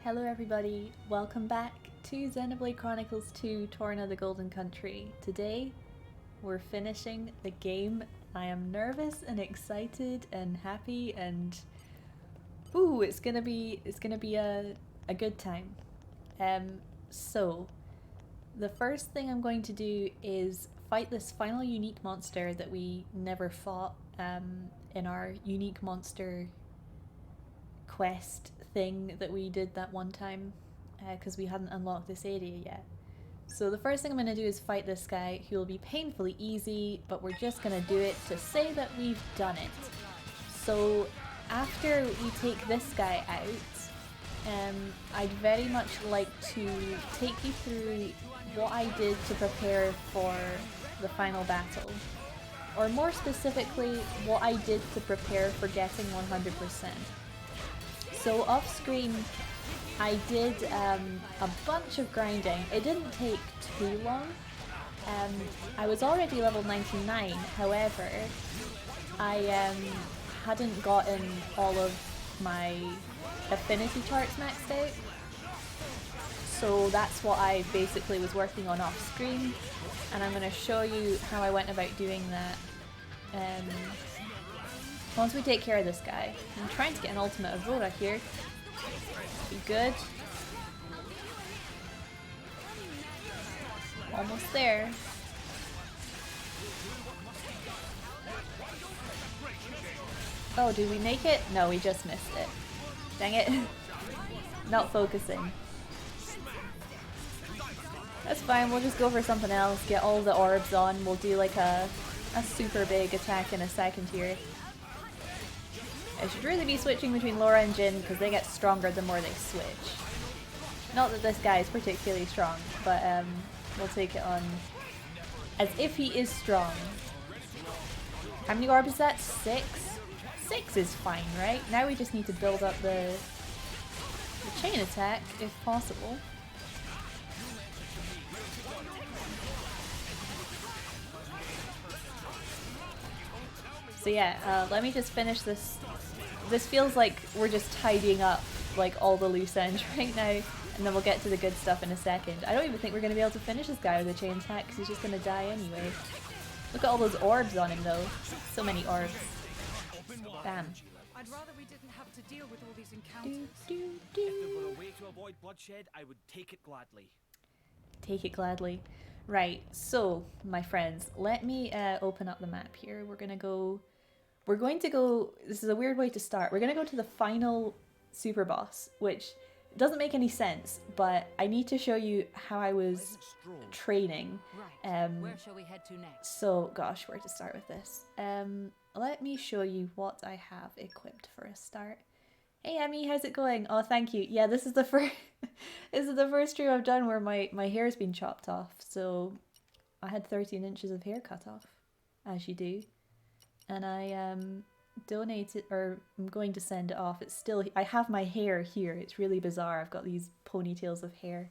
Hello everybody, welcome back to Xenoblade Chronicles 2 Torna the Golden Country. Today we're finishing the game. I am nervous and excited and happy and ooh, it's gonna be a good time. So the first thing I'm going to do is fight this final unique monster that we never fought in our unique monster quest thing that we did that one time because we hadn't unlocked this area yet. So the first thing I'm going to do is fight this guy, who will be painfully easy, but we're just going to do it to say that we've done it. So after we take this guy out, I'd very much like to take you through what I did to prepare for the final battle. Or more specifically, what I did to prepare for getting 100%. So off screen, I did a bunch of grinding. It didn't take too long. I was already level 99, however, I hadn't gotten all of my affinity charts maxed out. So that's what I basically was working on off screen, and I'm going to show you how I went about doing that. Once we take care of this guy. I'm trying to get an ultimate Aurora here. Be good. Almost there. Oh, did we make it? No, we just missed it. Dang it. Not focusing. That's fine, we'll just go for something else, get all the orbs on, we'll do like a super big attack in a second here. I should really be switching between Laura and Jin because they get stronger the more they switch. Not that this guy is particularly strong, but we'll take it on as if he is strong. How many orbs is that? 6? 6 is fine, right? Now we just need to build up the chain attack if possible. So yeah, let me just finish this. This feels like we're just tidying up like all the loose ends right now, and then we'll get to the good stuff in a second. I don't even think we're going to be able to finish this guy with a chain attack because he's just going to die anyway. Look at all those orbs on him though. So many orbs. Bam. I'd rather we didn't have to deal with all these encounters. If there were a way to avoid bloodshed, I would take it gladly. Take it gladly. Right, so my friends, let me open up the map here. We're going to go, this is a weird way to start. We're going to go to the final super boss, which doesn't make any sense, but I need to show you how I was training. Right, where shall we head to next? So, gosh, where to start with this? Let me show you what I have equipped for a start. Hey Emmy, how's it going? Oh, thank you. Yeah, this is the first this is the first stream I've done where my hair's been chopped off. So I had 13 inches of hair cut off, as you do. And I donated, or I'm going to send it off. It's still, I have my hair here. It's really bizarre. I've got these ponytails of hair.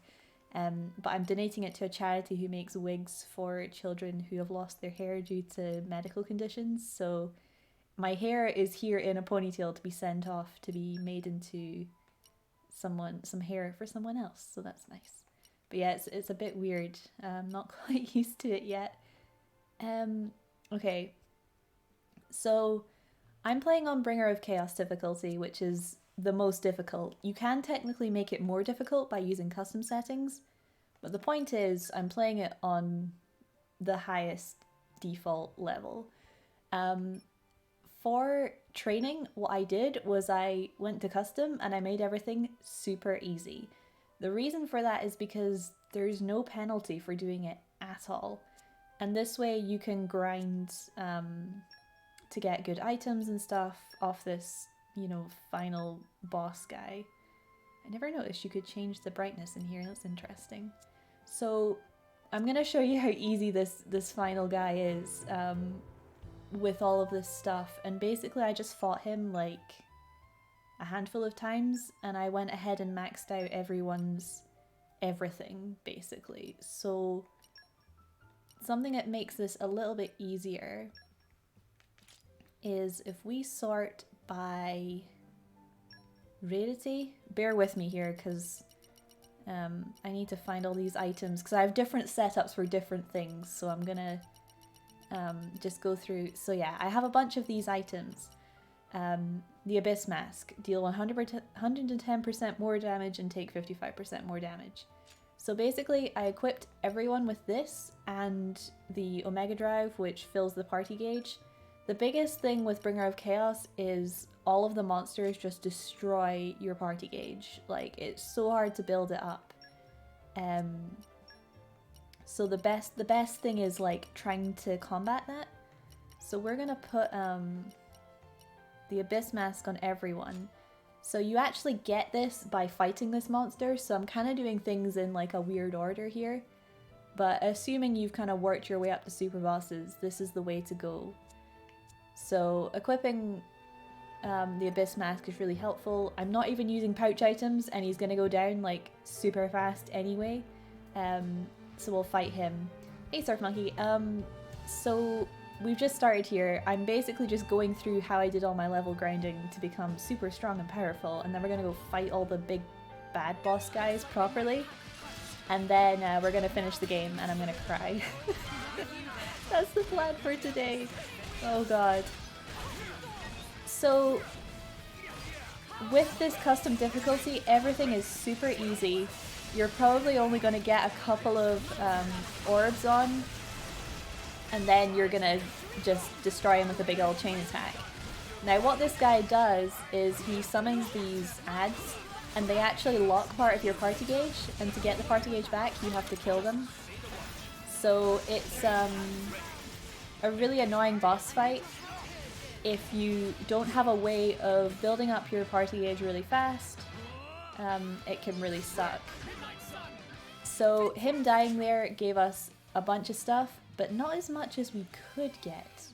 But I'm donating it to a charity who makes wigs for children who have lost their hair due to medical conditions. So my hair is here in a ponytail to be sent off to be made into some hair for someone else. So that's nice. But yeah, it's a bit weird. I'm not quite used to it yet. Okay. So I'm playing on Bringer of Chaos difficulty, which is the most difficult. You can technically make it more difficult by using custom settings, but the point is I'm playing it on the highest default level. For training, what I did was I went to custom and I made everything super easy. The reason for that is because there's no penalty for doing it at all. And this way you can grind to get good items and stuff off this, you know, final boss guy. I never noticed you could change the brightness in here. That's interesting. So I'm going to show you how easy this final guy is with all of this stuff. And basically I just fought him like a handful of times and I went ahead and maxed out everyone's everything basically. So something that makes this a little bit easier is if we sort by rarity. Bear with me here because I need to find all these items because I have different setups for different things. So I'm gonna just go through. So yeah, I have a bunch of these items. The Abyss Mask. Deal 110% more damage and take 55% more damage. So basically, I equipped everyone with this and the Omega Drive, which fills the party gauge. The biggest thing with Bringer of Chaos is all of the monsters just destroy your party gauge. Like, it's so hard to build it up. So the best thing is like trying to combat that. So we're gonna put the Abyss Mask on everyone. So you actually get this by fighting this monster, so I'm kind of doing things in like a weird order here. But assuming you've kind of worked your way up to super bosses, this is the way to go. So equipping the Abyss Mask is really helpful. I'm not even using pouch items and he's going to go down like super fast anyway. So we'll fight him. Hey Surf Monkey. So we've just started here. I'm basically just going through how I did all my level grinding to become super strong and powerful, and then we're gonna go fight all the big bad boss guys properly, and then we're gonna finish the game and I'm gonna cry. That's the plan for today. Oh god. So with this custom difficulty, everything is super easy. You're probably only gonna get a couple of orbs on, and then you're gonna just destroy him with a big old chain attack. Now what this guy does is he summons these adds, and they actually lock part of your party gauge, and to get the party gauge back you have to kill them. So it's a really annoying boss fight if you don't have a way of building up your party gauge really fast. It can really suck. So him dying there gave us a bunch of stuff, but not as much as we could get.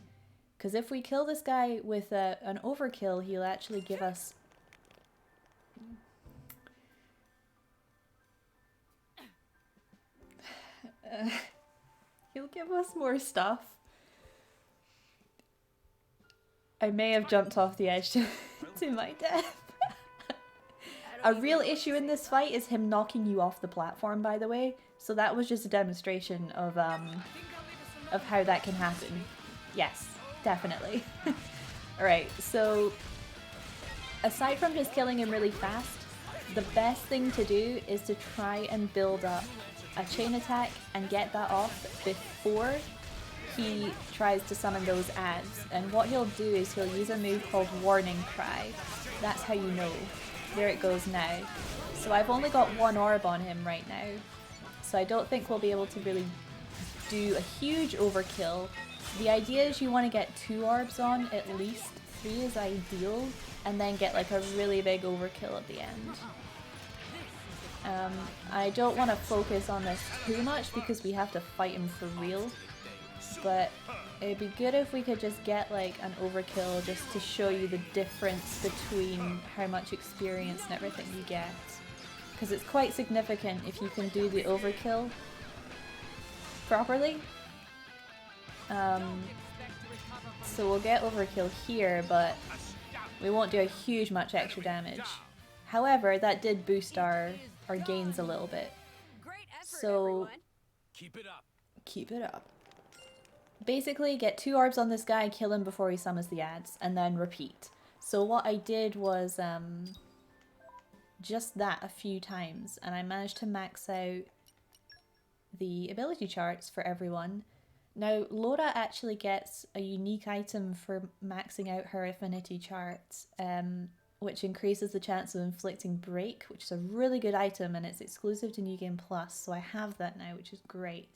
Because if we kill this guy with an overkill, he'll actually give us... he'll give us more stuff. I may have jumped off the edge to my death. A real issue in this fight is him knocking you off the platform, by the way. So that was just a demonstration of how that can happen. Yes, definitely. Alright, so aside from just killing him really fast, the best thing to do is to try and build up a chain attack and get that off before he tries to summon those adds. And what he'll do is he'll use a move called Warning Cry. That's how you know. There it goes now. So I've only got one orb on him right now. So I don't think we'll be able to really do a huge overkill. The idea is you want to get 2 orbs on at least. 3 is ideal. And then get like a really big overkill at the end. I don't want to focus on this too much because we have to fight him for real. But it'd be good if we could just get like an overkill just to show you the difference between how much experience and everything you get. Because it's quite significant if you can do the overkill properly. So we'll get overkill here, but we won't do a huge much extra damage. However, that did boost our gains a little bit. So Keep it up. Keep it up. Basically, get 2 orbs on this guy, kill him before he summons the adds, and then repeat. So what I did was just that a few times, and I managed to max out the ability charts for everyone. Now, Laura actually gets a unique item for maxing out her affinity charts, which increases the chance of inflicting break, which is a really good item, and it's exclusive to New Game Plus, so I have that now, which is great.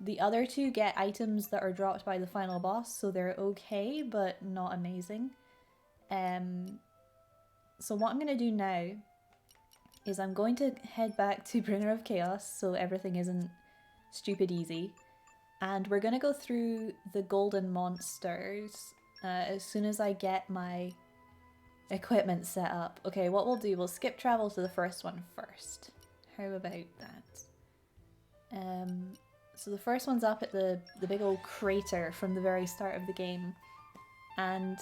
The other 2 get items that are dropped by the final boss, so they're okay, but not amazing. So what I'm going to do now is I'm going to head back to Bringer of Chaos, so everything isn't stupid easy. And we're going to go through the golden monsters as soon as I get my equipment set up. Okay, what we'll do, we'll skip travel to the first one first. How about that? So the first one's up at the big old crater from the very start of the game. And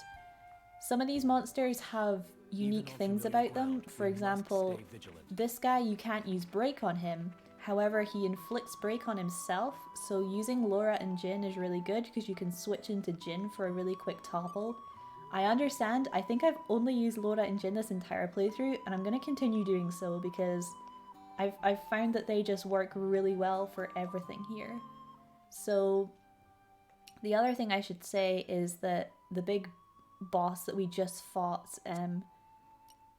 some of these monsters have unique things about them. For example, this guy, you can't use break on him. However, he inflicts break on himself, so using Laura and Jin is really good because you can switch into Jin for a really quick topple. I understand, I think I've only used Laura and Jin this entire playthrough, and I'm going to continue doing so because I've found that they just work really well for everything here. So the other thing I should say is that the big boss that we just fought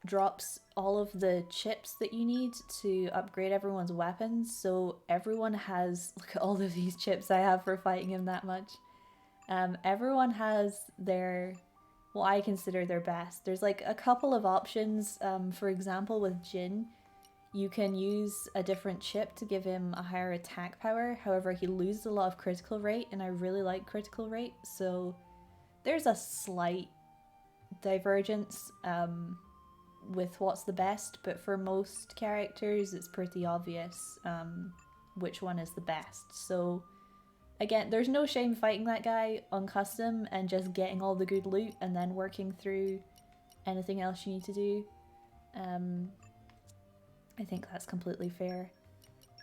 drops all of the chips that you need to upgrade everyone's weapons. So everyone has, look at all of these chips I have for fighting him that much. Everyone has their, what I consider their best. There's like a couple of options. For example, with Jin, you can use a different chip to give him a higher attack power. However, he loses a lot of critical rate, and I really like critical rate. So there's a slight divergence with what's the best, but for most characters it's pretty obvious which one is the best. So again, there's no shame fighting that guy on custom and just getting all the good loot and then working through anything else you need to do. I think that's completely fair.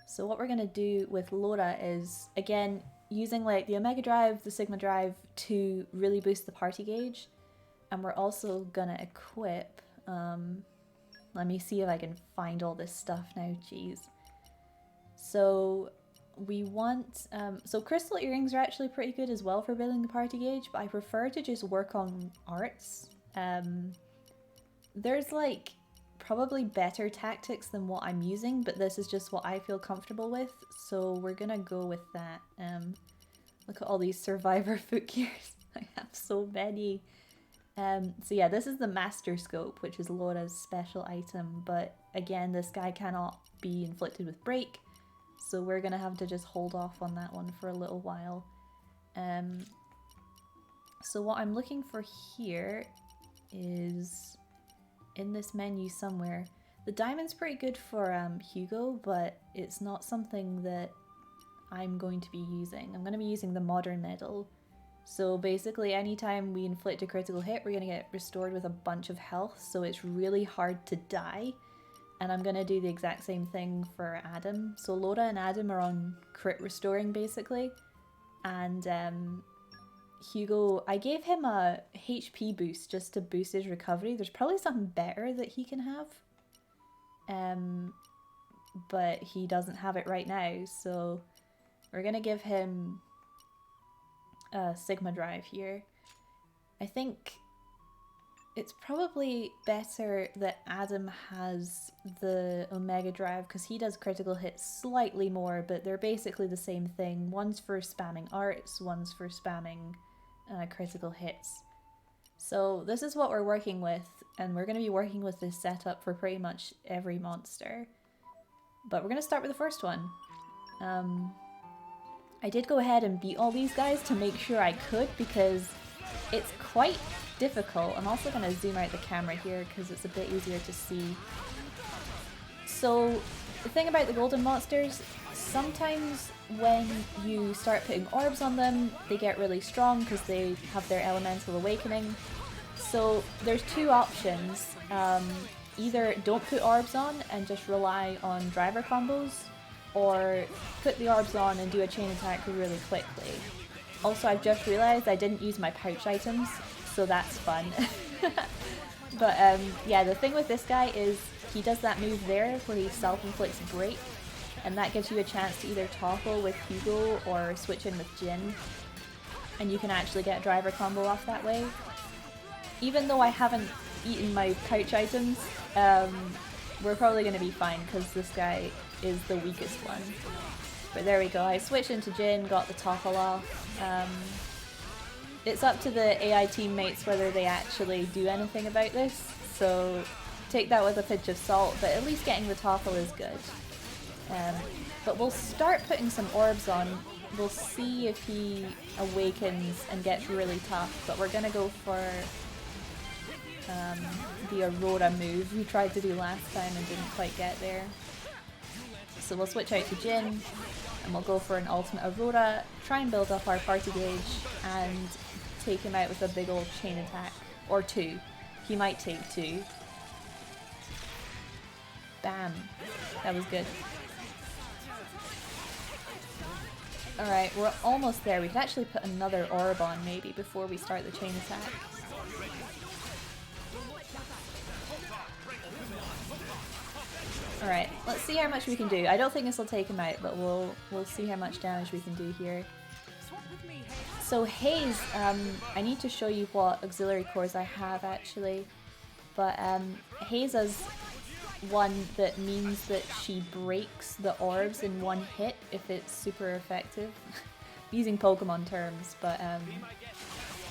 So what we're going to do with Laura is, again, using like the Omega Drive, the Sigma Drive to really boost the party gauge. And we're also going to equip, let me see if I can find all this stuff now, jeez. So we want, so crystal earrings are actually pretty good as well for building the party gauge, but I prefer to just work on arts. There's like probably better tactics than what I'm using, but this is just what I feel comfortable with, so we're gonna go with that. Look at all these survivor foot gears. I have so many. So yeah, this is the master scope, which is Laura's special item, but again, this guy cannot be inflicted with break, so we're gonna have to just hold off on that one for a little while. So what I'm looking for here is in this menu somewhere. The diamond's pretty good for Hugo, but it's not something that I'm going to be using. I'm going to be using the modern medal. So basically anytime we inflict a critical hit, we're going to get restored with a bunch of health, so it's really hard to die. And I'm going to do the exact same thing for Adam. So Laura and Adam are on crit restoring basically, and Hugo, I gave him a HP boost just to boost his recovery. There's probably something better that he can have. But he doesn't have it right now, so we're gonna give him a Sigma Drive here. I think it's probably better that Adam has the Omega Drive because he does critical hits slightly more, but they're basically the same thing. One's for spamming arts, one's for spamming critical hits. So this is what we're working with, and we're going to be working with this setup for pretty much every monster. But we're going to start with the first one. I did go ahead and beat all these guys to make sure I could because it's quite difficult. I'm also going to zoom out the camera here because it's a bit easier to see. So the thing about the golden monsters, sometimes when you start putting orbs on them, they get really strong because they have their elemental awakening. So there's two options. Either don't put orbs on and just rely on driver combos, or put the orbs on and do a chain attack really quickly. Also, I've just realized I didn't use my pouch items, so that's fun. But yeah, the thing with this guy is he does that move there where he self-inflicts break, and that gives you a chance to either topple with Hugo or switch in with Jin, and you can actually get a driver combo off that way. Even though I haven't eaten my pouch items, we're probably going to be fine because this guy is the weakest one. But there we go, I switched into Jin, got the topple off. It's up to the AI teammates whether they actually do anything about this, so take that with a pinch of salt, but at least getting the topple is good. But we'll start putting some orbs on. We'll see if he awakens and gets really tough, but we're gonna go for the Aurora move we tried to do last time and didn't quite get there. So we'll switch out to Jin and we'll go for an ultimate Aurora, try and build up our party gauge and take him out with a big old chain attack, or two. He might take two. Bam. That was good. Alright, we're almost there. We could actually put another orb on maybe before we start the chain attack. Alright, let's see how much we can do. I don't think this will take him out, but we'll see how much damage we can do here. So Haze, I need to show you what auxiliary cores I have actually. But Haze has one that means that she breaks the orbs in one hit if it's super effective. Using Pokemon terms, but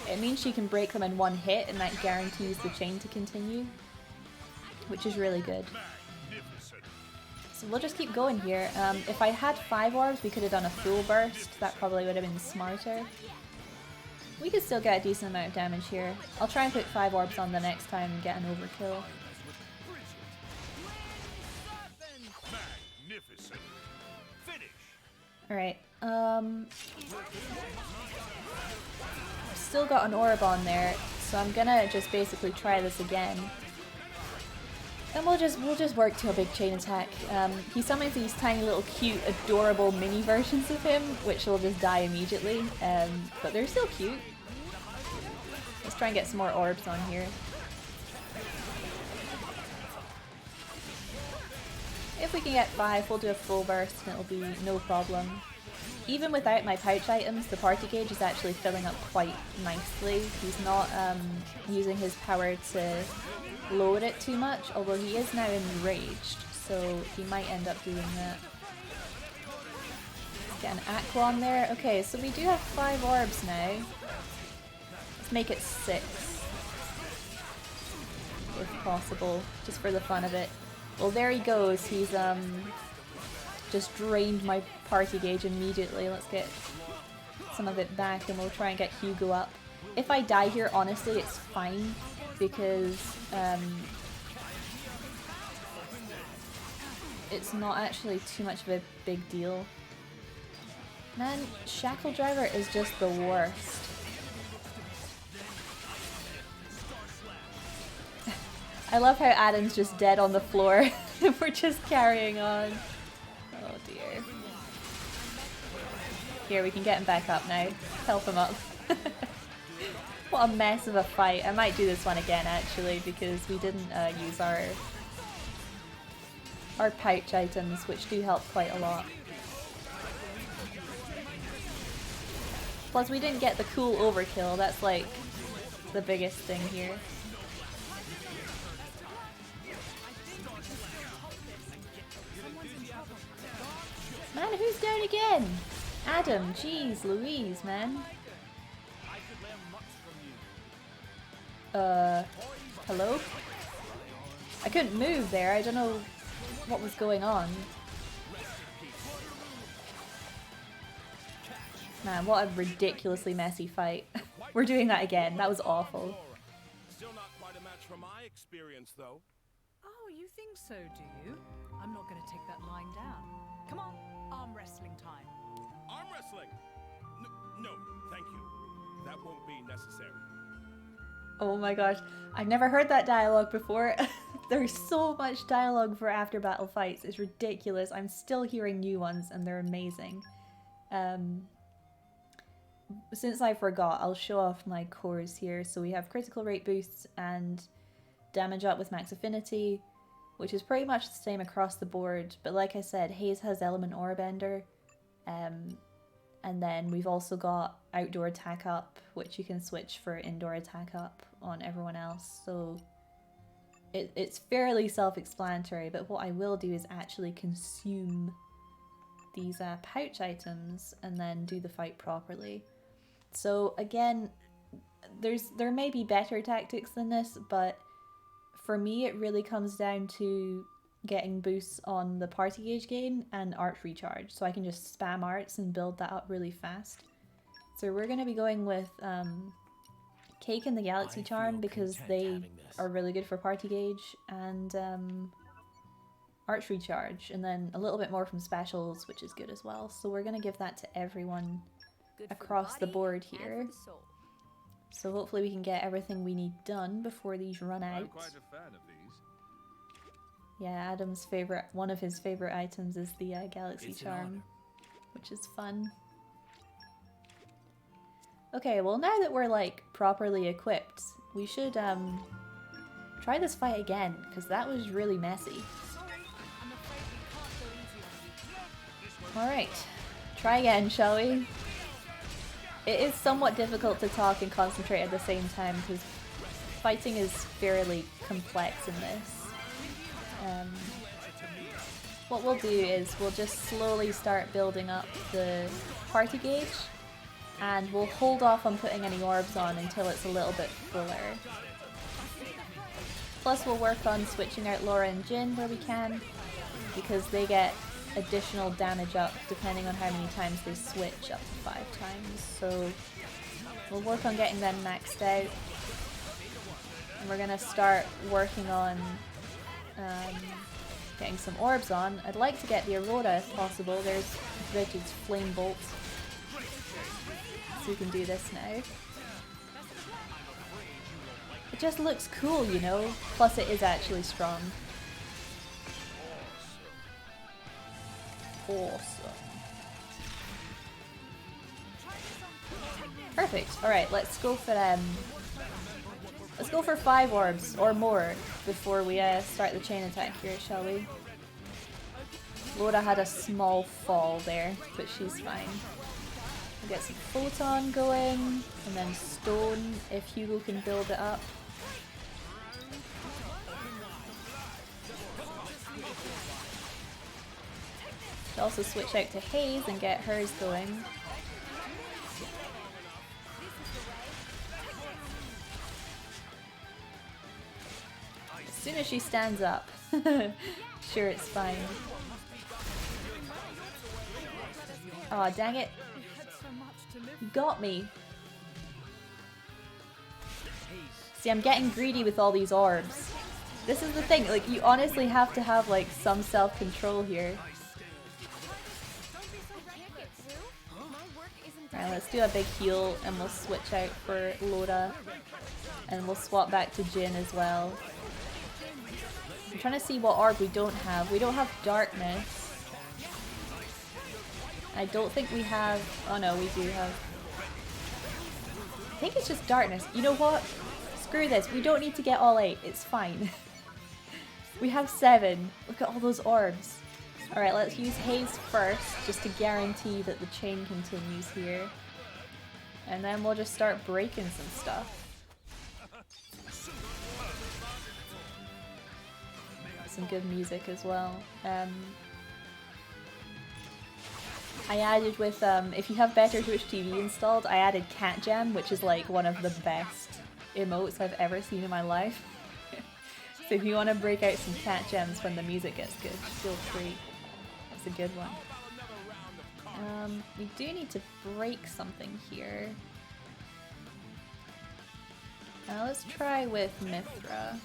it means she can break them in one hit and that guarantees the chain to continue, which is really good. So we'll just keep going here. If I had 5 orbs, we could have done a full burst. That probably would have been smarter. We could still get a decent amount of damage here. I'll try and put 5 orbs on the next time and get an overkill. Alright, still got an orb on there, so I'm gonna just basically try this again. And we'll just work to a big chain attack. He summons these tiny little cute, adorable mini versions of him, which will just die immediately, but they're still cute. Let's try and get some more orbs on here. If we can get 5, we'll do a full burst and it'll be no problem. Even without my pouch items, the party gauge is actually filling up quite nicely. He's not using his power to load it too much, although he is now enraged, so he might end up doing that. Let's get an Aqua on there. Okay, so we do have 5 orbs now. Let's make it 6. If possible, just for the fun of it. Well, there he goes. He's just drained my party gauge immediately. Let's get some of it back and we'll try and get Hugo up. If I die here, honestly, it's fine because it's not actually too much of a big deal. Man, Shackle Driver is just the worst. I love how Adam's just dead on the floor. We're just carrying on. Oh dear. Here, we can get him back up now. Help him up. What a mess of a fight. I might do this one again actually because we didn't use our pouch items, which do help quite a lot. Plus we didn't get the cool overkill. That's like the biggest thing here. Man, who's down again? Adam, jeez, Louise, man. Hello? I couldn't move there, I don't know what was going on. Man, what a ridiculously messy fight. We're doing that again, that was awful. Still not quite a match from my experience, though. Oh, you think so, do you? I'm not going to take that lying down. Come on, arm wrestling time. Arm wrestling? No, thank you. That won't be necessary. Oh my gosh, I've never heard that dialogue before. There's so much dialogue for after battle fights, it's ridiculous. I'm still hearing new ones and they're amazing. Since I forgot, I'll show off my cores here. So we have critical rate boosts and damage up with max affinity, which is pretty much the same across the board, but like I said, Haze has Element Orbender, and then we've also got Outdoor Attack Up, which you can switch for Indoor Attack Up on everyone else, so it's fairly self-explanatory, but what I will do is actually consume these pouch items and then do the fight properly. So again, there may be better tactics than this, but for me, it really comes down to getting boosts on the party gauge gain and art recharge, so I can just spam arts and build that up really fast. So we're going to be going with Cake and the Galaxy Charm because they are really good for party gauge, and art recharge, and then a little bit more from specials, which is good as well. So we're going to give that to everyone across the board here. So hopefully we can get everything we need done before these run out. I'm quite a fan of these. Yeah, Adam's favorite, one of his favorite items is the Galaxy It's an Charm, honor. which is fun. Okay, well now that we're like properly equipped, we should try this fight again, because that was really messy. Sorry, I'm afraid we can't go easy on you. Alright, try again, shall we? It is somewhat difficult to talk and concentrate at the same time, because fighting is fairly complex in this. What we'll do is we'll just slowly start building up the party gauge, and we'll hold off on putting any orbs on until it's a little bit fuller. Plus we'll work on switching out Laura and Jin where we can, because they get additional damage up depending on how many times they switch, up to 5 times. So we'll work on getting them maxed out. And we're gonna start working on getting some orbs on. I'd like to get the Aurora if possible. There's Bridget's Flame Bolt. So we can do this now. It just looks cool, you know? Plus it is actually strong. Awesome. Perfect. Alright, let's go for 5 orbs or more before we start the chain attack here, shall we? Laura had a small fall there, but she's fine. We'll get some photon going, and then stone if Hugo can build it up. Should also switch out to Haze and get hers going. As soon as she stands up, sure, it's fine. Aw, dang it. You got me. See, I'm getting greedy with all these orbs. This is the thing, like, you honestly have to have, like, some self-control here. Alright, let's do a big heal, and we'll switch out for Laura. And we'll swap back to Jin as well. I'm trying to see what orb we don't have. We don't have darkness. I don't think we have... Oh no, we do have... I think it's just darkness. You know what? Screw this. We don't need to get all 8. It's fine. We have 7. Look at all those orbs. Alright, let's use Haze first, just to guarantee that the chain continues here. And then we'll just start breaking some stuff. Some good music as well. I added with, if you have better Twitch TV installed, I added Cat Jam, which is like one of the best emotes I've ever seen in my life. So if you want to break out some Cat Jams when the music gets good, feel free. That's a good one. We do need to break something here. Let's try with Mithra.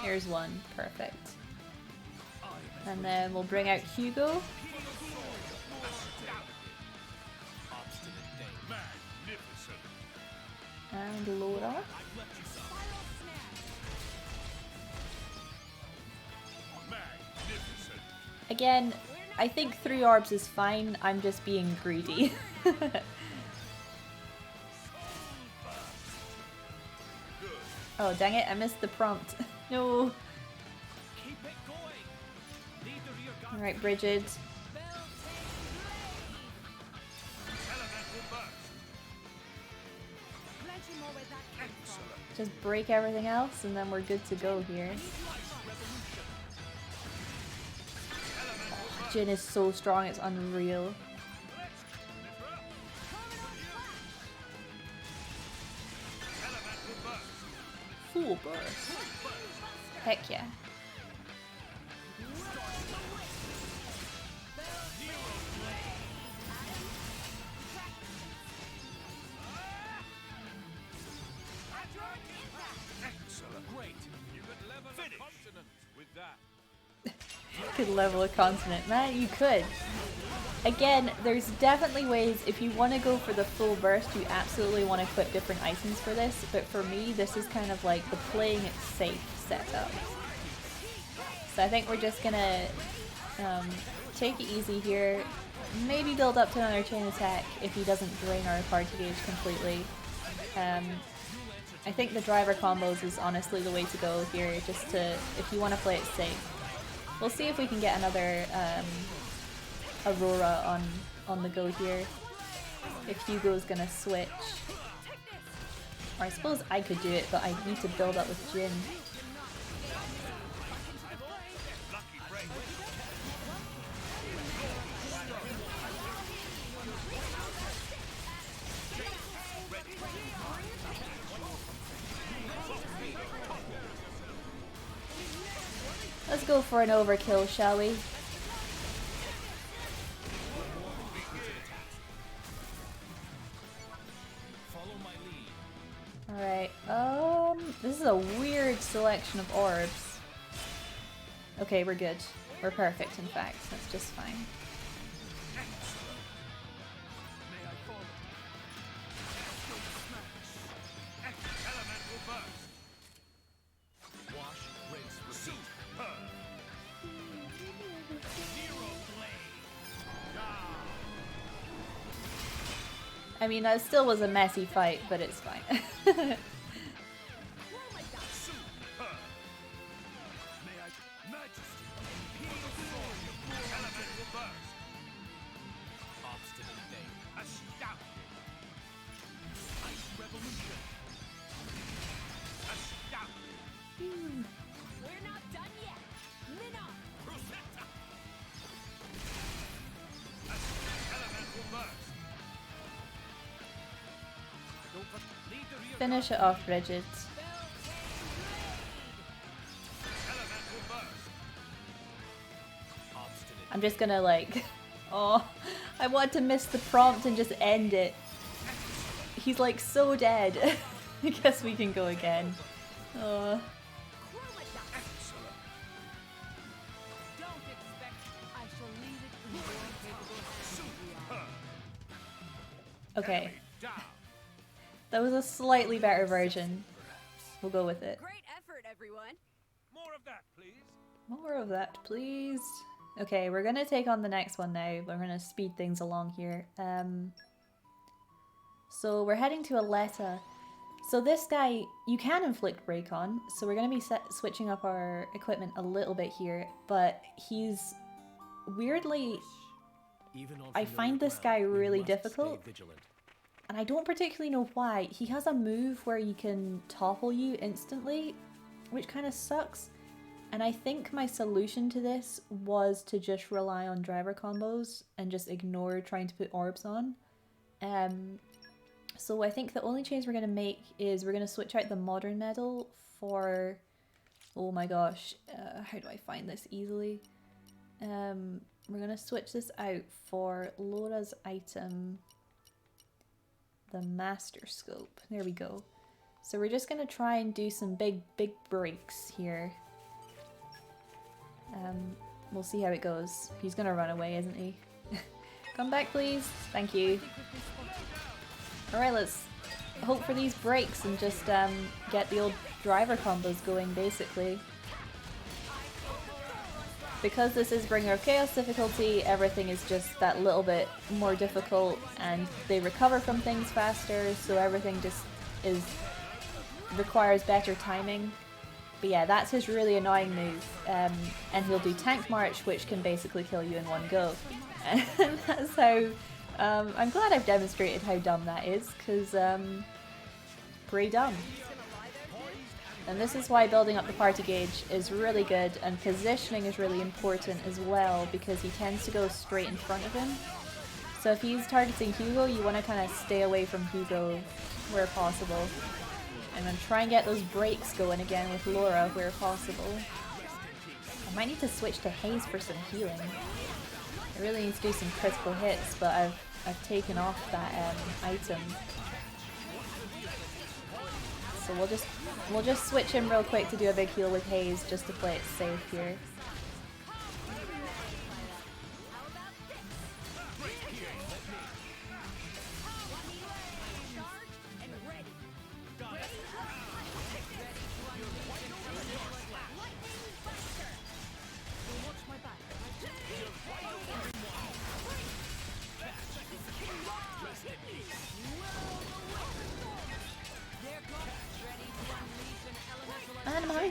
Here's one. Perfect. And then we'll bring out Hugo. And Laura. Again, I think 3 orbs is fine. I'm just being greedy. Oh, dang it. I missed the prompt. No. Alright, Bridget. Just break everything else and then we're good to go here. Oh, Jin is so strong, it's unreal. Full burst. Heck yeah. Could level a continent. Man, you could. Again, there's definitely ways, if you want to go for the full burst, you absolutely want to equip different items for this, but for me, this is kind of like the playing it safe setup. So I think we're just gonna take it easy here. Maybe build up to another chain attack if he doesn't drain our party gauge completely. I think the driver combos is honestly the way to go here, just to, if you want to play it safe. We'll see if we can get another Aurora on the go here. If Hugo's gonna switch. Or I suppose I could do it, but I need to build up with Jin. Let's go for an overkill, shall we? Alright, this is a weird selection of orbs. Okay, we're good. We're perfect, in fact. That's just fine. I mean, that still was a messy fight, but it's fine. Finish it off, Bridget. I'm just gonna like... Oh, I want to miss the prompt and just end it. He's like so dead. I guess we can go again. Oh. Okay. That was a slightly better version. We'll go with it. Great effort, everyone. More of that, please. More of that, please. Okay, we're gonna take on the next one now. We're gonna speed things along here. So we're heading to Aletta. So this guy, you can inflict break on. So we're gonna be switching up our equipment a little bit here, but he's weirdly. I find this guy really difficult. And I don't particularly know why. He has a move where he can topple you instantly, which kind of sucks. And I think my solution to this was to just rely on driver combos and just ignore trying to put orbs on. So I think the only change we're going to make is we're going to switch out the modern medal for... Oh my gosh, how do I find this easily? We're going to switch this out for Laura's item... the Master Scope. There we go. So we're just gonna try and do some big breaks here. We'll see how it goes. He's gonna run away, isn't he? Come back, please. Thank you. Alright, let's hope for these breaks and just get the old driver combos going, basically. Because this is Bringer of Chaos difficulty, everything is just that little bit more difficult and they recover from things faster, so everything just requires better timing. But yeah, that's his really annoying move. And he'll do Tank March, which can basically kill you in one go. And that's how... I'm glad I've demonstrated how dumb that is, because pretty dumb. And this is why building up the party gauge is really good, and positioning is really important as well, because he tends to go straight in front of him. So if he's targeting Hugo, you want to kind of stay away from Hugo where possible. And then try and get those breaks going again with Laura where possible. I might need to switch to Haze for some healing. I really need to do some critical hits, but I've taken off that item. So we'll just switch him real quick to do a big heal with Haze just to play it safe here.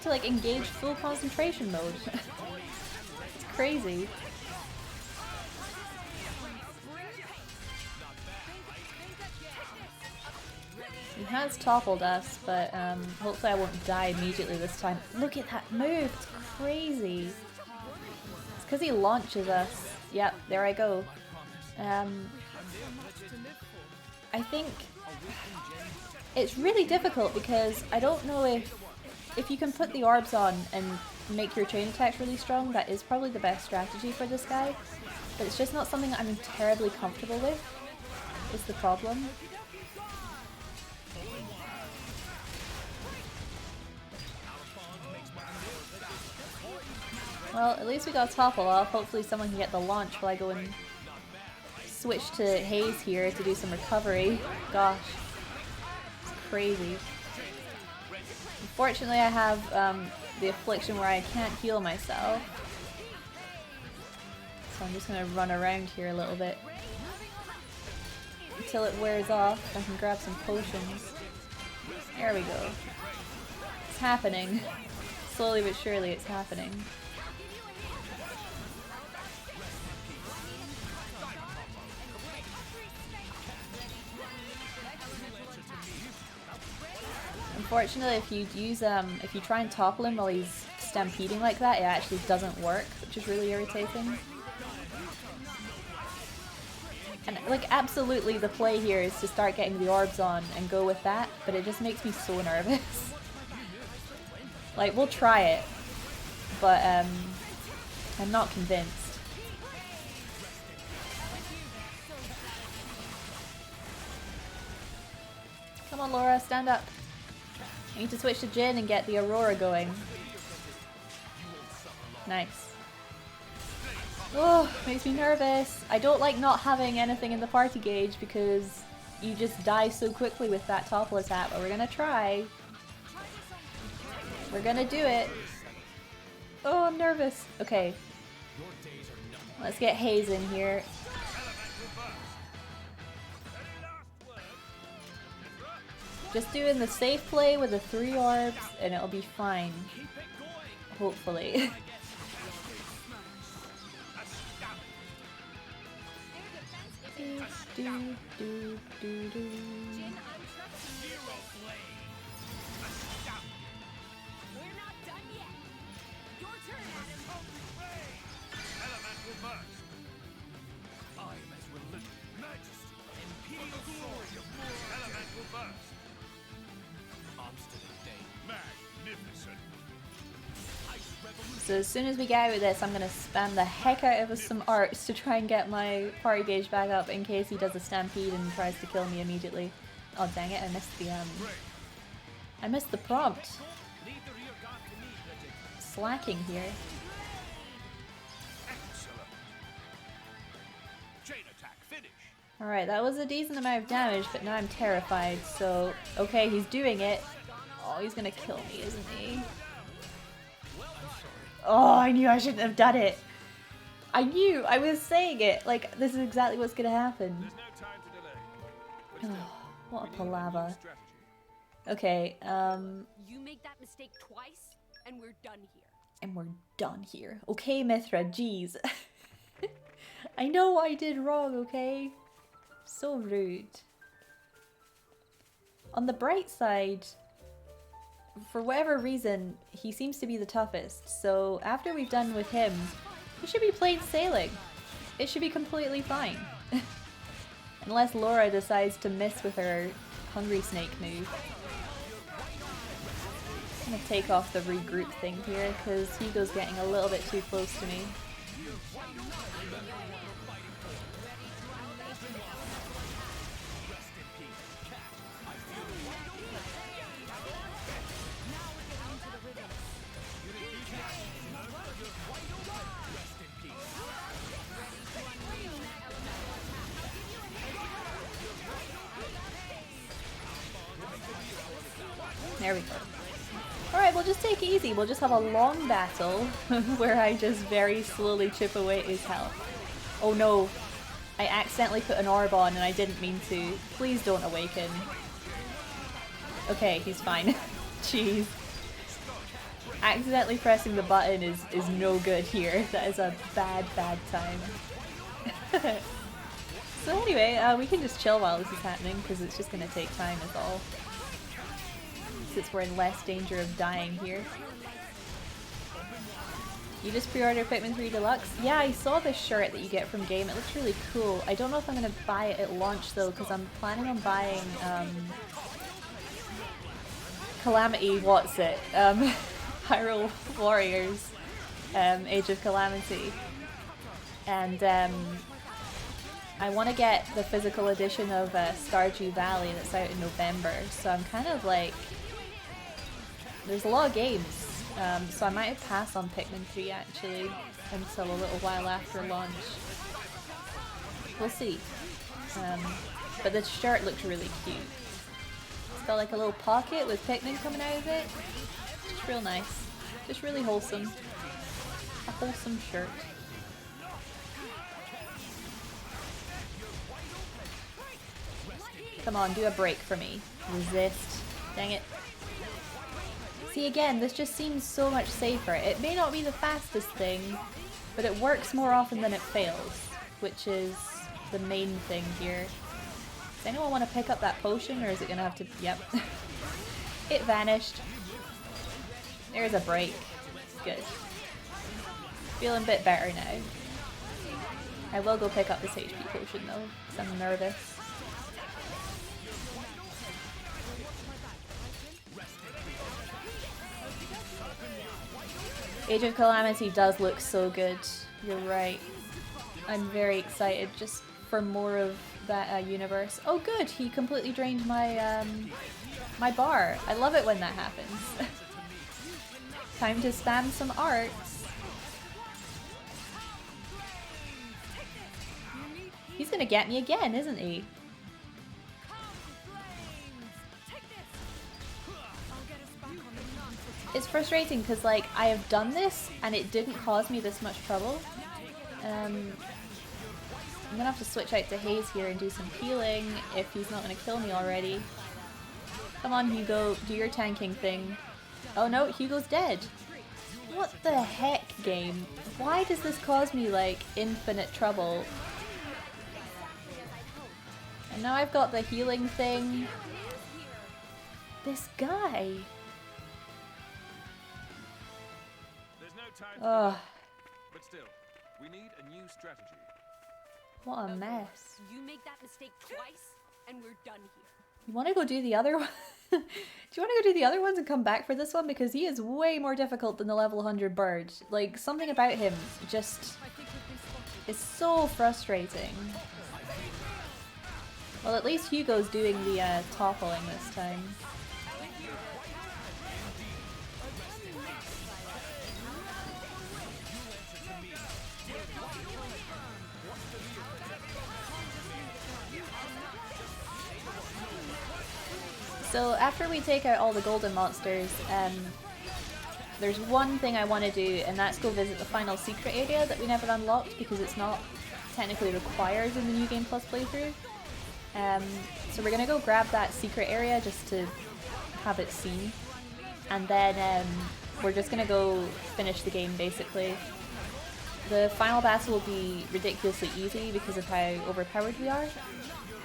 to like engage full concentration mode. It's crazy. He has toppled us, but hopefully I won't die immediately this time. Look at that move, it's crazy. It's because he launches us. Yep, there I go. I think it's really difficult because I don't know if you can put the orbs on and make your chain attacks really strong. That is probably the best strategy for this guy, but it's just not something I'm terribly comfortable with, is the problem. Well, at least we got topple off. Hopefully someone can get the launch while I go and switch to haze here to do some recovery. Gosh, it's crazy. Unfortunately I have the affliction where I can't heal myself. So I'm just going to run around here a little bit until it wears off. I can grab some potions. There we go. It's happening. Slowly but surely it's happening. Unfortunately, if you use if you try and topple him while he's stampeding like that, it actually doesn't work, which is really irritating. And like, absolutely the play here is to start getting the orbs on and go with that, but it just makes me so nervous. Like, we'll try it, but I'm not convinced. Come on, Laura, stand up. I need to switch to Jin and get the Aurora going. Nice. Oh, makes me nervous. I don't like not having anything in the party gauge because you just die so quickly with that topple attack, but we're gonna try. We're gonna do it. Oh, I'm nervous. Okay. Let's get Haze in here. Just doing the safe play with the 3 orbs and it'll be fine. Hopefully. So as soon as we get out of this, I'm going to spam the heck out of some arts to try and get my party gauge back up in case he does a stampede and tries to kill me immediately. Oh dang it, I missed the prompt. Slacking here. Alright, that was a decent amount of damage, but now I'm terrified, so... Okay, he's doing it. Oh, he's gonna kill me, isn't he? Oh, I knew I shouldn't have done it. I knew, I was saying it. Like, this is exactly what's gonna happen. Oh, what a palaver. Okay, You make that mistake twice, and we're done here. And we're done here. Okay, Mithra, jeez. I know what I did wrong, okay? So rude. On the bright side, for whatever reason, he seems to be the toughest, so after we've done with him, we should be plain sailing. It should be completely fine. Unless Laura decides to miss with her Hungry Snake move. I'm gonna take off the regroup thing here, because Hugo's getting a little bit too close to me. There we go. Alright, we'll just take it easy. We'll just have a long battle where I just very slowly chip away at his health. Oh no. I accidentally put an orb on and I didn't mean to. Please don't awaken. Okay, he's fine. Jeez. Accidentally pressing the button is no good here. That is a bad time. So anyway, we can just chill while this is happening because it's just going to take time is all. Since we're in less danger of dying here. You just pre-ordered Pikmin 3 Deluxe? Yeah, I saw this shirt that you get from game. It looks really cool. I don't know if I'm going to buy it at launch though because I'm planning on buying Calamity, what's it? Hyrule Warriors, Age of Calamity. And I want to get the physical edition of Stardew Valley that's out in November. So I'm kind of like... There's a lot of games. So I might pass on Pikmin 3 actually until a little while after launch. We'll see. But the shirt looked really cute. It's got like a little pocket with Pikmin coming out of it. Just real nice. Just really wholesome. A wholesome shirt. Come on, do a break for me. Resist. Dang it. See, again, this just seems so much safer. It may not be the fastest thing, but it works more often than it fails, which is the main thing here. Does anyone want to pick up that potion, or is it going to have to... Yep. It vanished. There's a break. Good. Feeling a bit better now. I will go pick up this HP potion, though, because I'm nervous. Age of Calamity does look so good. You're right. I'm very excited just for more of that universe. Oh good, he completely drained my my bar. I love it when that happens. Time to spam some arts. He's gonna get me again, isn't he? It's frustrating because, like, I have done this and it didn't cause me this much trouble. I'm gonna have to switch out to Haze here and do some healing if he's not gonna kill me already. Come on, Hugo, do your tanking thing. Oh no, Hugo's dead. What the heck, game? Why does this cause me, like, infinite trouble? And now I've got the healing thing. This guy. Ugh. But still, we need a new strategy. What a mess. You make that mistake twice, and we're done here. You want to go do the other one? Do you want to go do the other ones and come back for this one? Because he is way more difficult than the level 100 bird. Like, something about him just is so frustrating. Well, at least Hugo's doing the toppling this time. So after we take out all the golden monsters, there's one thing I want to do, and that's go visit the final secret area that we never unlocked because it's not technically required in the New Game Plus playthrough. So we're gonna go grab that secret area just to have it seen, and then we're just gonna go finish the game basically. The final battle will be ridiculously easy because of how overpowered we are.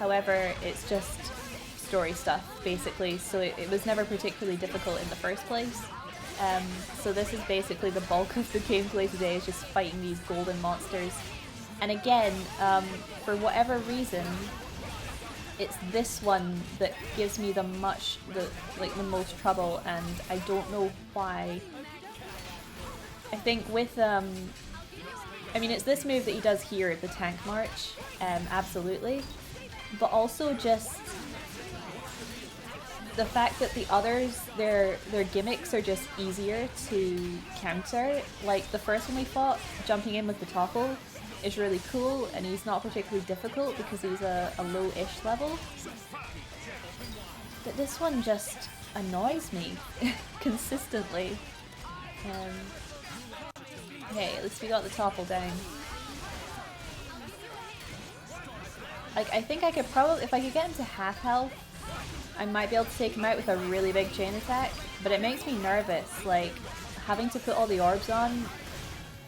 However, it's just story stuff basically, so it was never particularly difficult in the first place. So this is basically the bulk of the gameplay today, is just fighting these golden monsters. And again, for whatever reason, it's this one that gives me the most trouble, and I don't know why. I think with I mean, it's this move that he does here, the tank march, absolutely, but also just the fact that the others, their gimmicks are just easier to counter. Like the first one we fought, jumping in with the topple, is really cool, and he's not particularly difficult because he's a low-ish level. But this one just annoys me consistently. Hey, at least we got the topple down. Like, I think I could probably, if I could get him to half health, I might be able to take him out with a really big chain attack, but it makes me nervous. Like, having to put all the orbs on,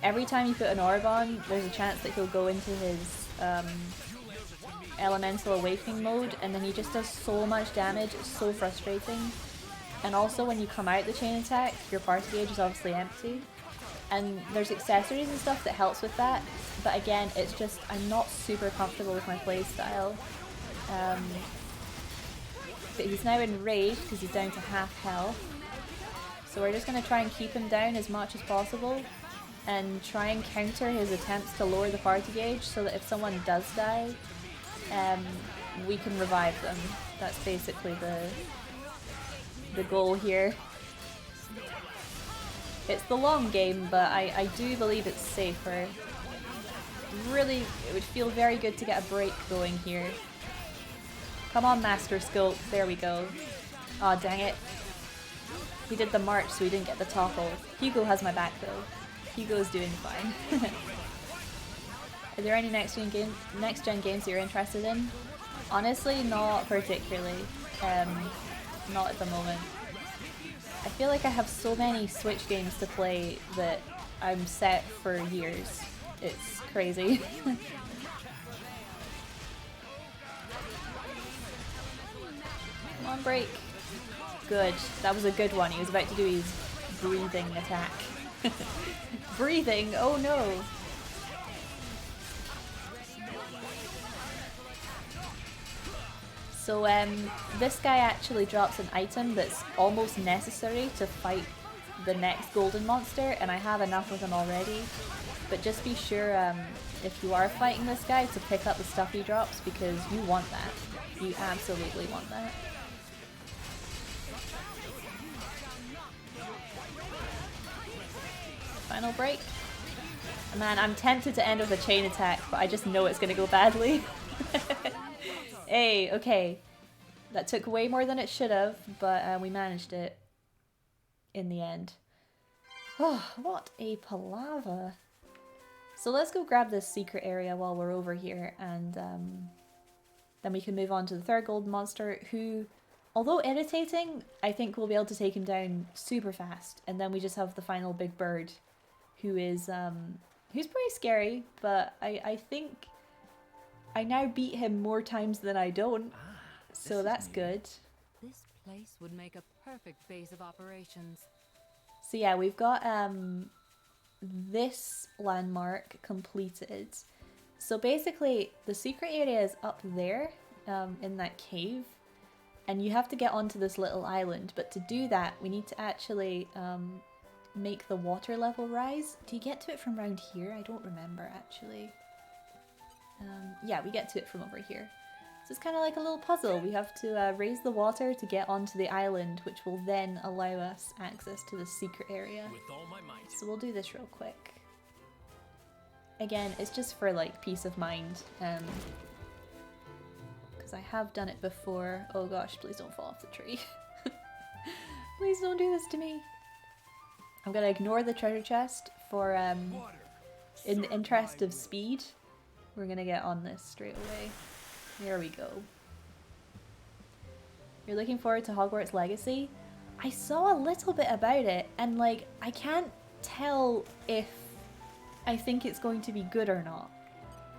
every time you put an orb on, there's a chance that he'll go into his elemental awakening mode, and then he just does so much damage. It's so frustrating. And also when you come out the chain attack, your party gauge is obviously empty. And there's accessories and stuff that helps with that, but again, it's just, I'm not super comfortable with my playstyle. But he's now enraged because he's down to half health. So we're just going to try and keep him down as much as possible and try and counter his attempts to lower the party gauge so that if someone does die, we can revive them. That's basically the goal here. It's the long game, but I do believe it's safer. Really, it would feel very good to get a break going here. Come on, Master Scope. There we go. Aw, oh, dang it. We did the march, so we didn't get the topple. Hugo has my back, though. Hugo's doing fine. Are there any next-gen games that you're interested in? Honestly, not particularly. Not at the moment. I feel like I have so many Switch games to play that I'm set for years. It's crazy. Come on, break. Good. That was a good one. He was about to do his breathing attack. Breathing? Oh no. So this guy actually drops an item that's almost necessary to fight the next golden monster, and I have enough of them already. But just be sure if you are fighting this guy to pick up the stuff he drops, because you want that. You absolutely want that. Final break. Man, I'm tempted to end with a chain attack, but I just know it's going to go badly. Hey, okay. That took way more than it should have, but we managed it in the end. Oh, what a palaver. So let's go grab this secret area while we're over here, and then we can move on to the third golden monster, who, although irritating, I think we'll be able to take him down super fast. And then we just have the final big bird, who is who's pretty scary, but I think I now beat him more times than I don't, so that's good. This place would make a perfect base of operations. So yeah, we've got this landmark completed. So basically, the secret area is up there, in that cave, and you have to get onto this little island, but to do that, we need to actually make the water level rise. Do you get to it from around here? I don't remember, actually. Yeah, we get to it from over here. So it's kind of like a little puzzle. We have to raise the water to get onto the island, which will then allow us access to the secret area. With all my might. So we'll do this real quick. Again, it's just for like peace of mind, because I have done it before. Oh gosh, please don't fall off the tree. Please don't do this to me. I'm gonna ignore the treasure chest for in the interest of speed. We're gonna get on this straight away. There we go. You're looking forward to Hogwarts Legacy? I saw a little bit about it, and like, I can't tell if I think it's going to be good or not.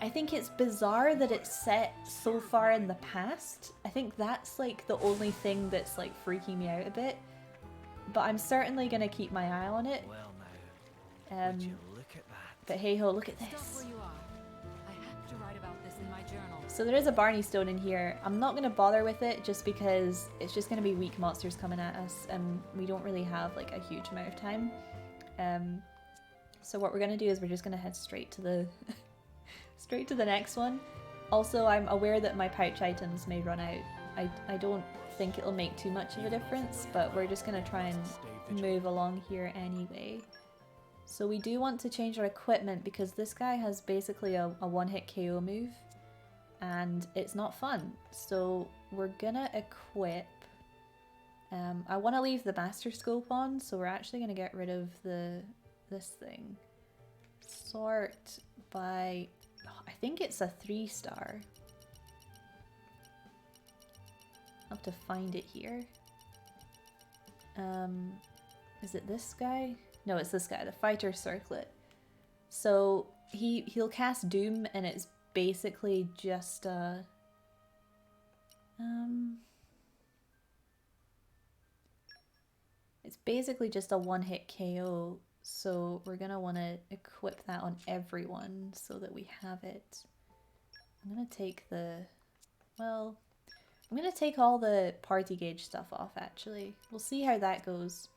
I think it's bizarre that it's set so far in the past. I think that's like the only thing that's like freaking me out a bit. But I'm certainly gonna keep my eye on it. Well now, would you look at that? But hey ho, look at Stop this. where you are. I have to write about this in my journal. So there is a Barney Stone in here. I'm not going to bother with it just because it's just going to be weak monsters coming at us, and we don't really have like a huge amount of time. So what we're going to do is we're just going to head straight to the straight to the next one. Also, I'm aware that my pouch items may run out. I don't think it'll make too much of a difference, but we're just going to try and move along here anyway. So we do want to change our equipment because this guy has basically a one-hit KO move, and it's not fun. So we're gonna equip. I want to leave the Master Scope on, so we're actually gonna get rid of this thing. Sort by, oh, I think it's a 3-star. I'll have to find it here. Is it this guy? No, it's this guy, the Fighter Circlet. So he'll cast Doom, and it's basically just it's basically just a one-hit KO. So we're gonna want to equip that on everyone so that we have it. I'm gonna take I'm gonna take all the party gauge stuff off, actually. We'll see how that goes.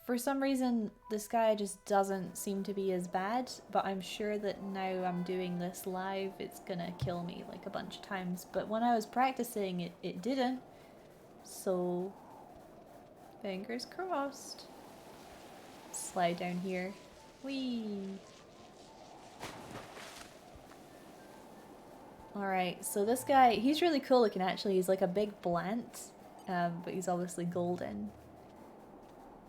For some reason, this guy just doesn't seem to be as bad, but I'm sure that now I'm doing this live, it's gonna kill me like a bunch of times. But when I was practicing, it didn't. So, fingers crossed. Slide down here. Whee! Alright, so this guy, he's really cool looking actually. He's like a big blant, but he's obviously golden.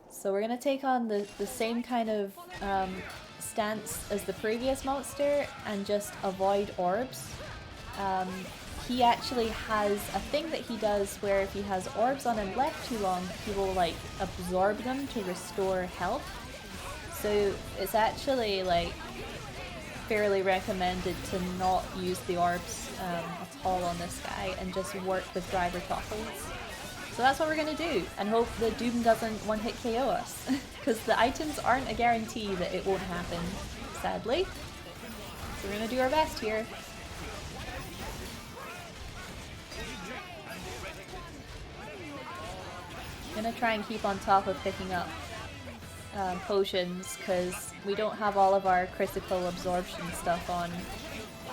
So we're gonna take on the same kind of stance as the previous monster and just avoid orbs. He actually has a thing that he does where if he has orbs on him left too long, he will like absorb them to restore health. So it's actually like fairly recommended to not use the orbs at all on this guy and just work with driver topples. So that's what we're gonna do, and hope the Doom doesn't one-hit KO us, because the items aren't a guarantee that it won't happen, sadly. So we're gonna do our best here. I'm gonna try and keep on top of picking up potions, because we don't have all of our critical absorption stuff on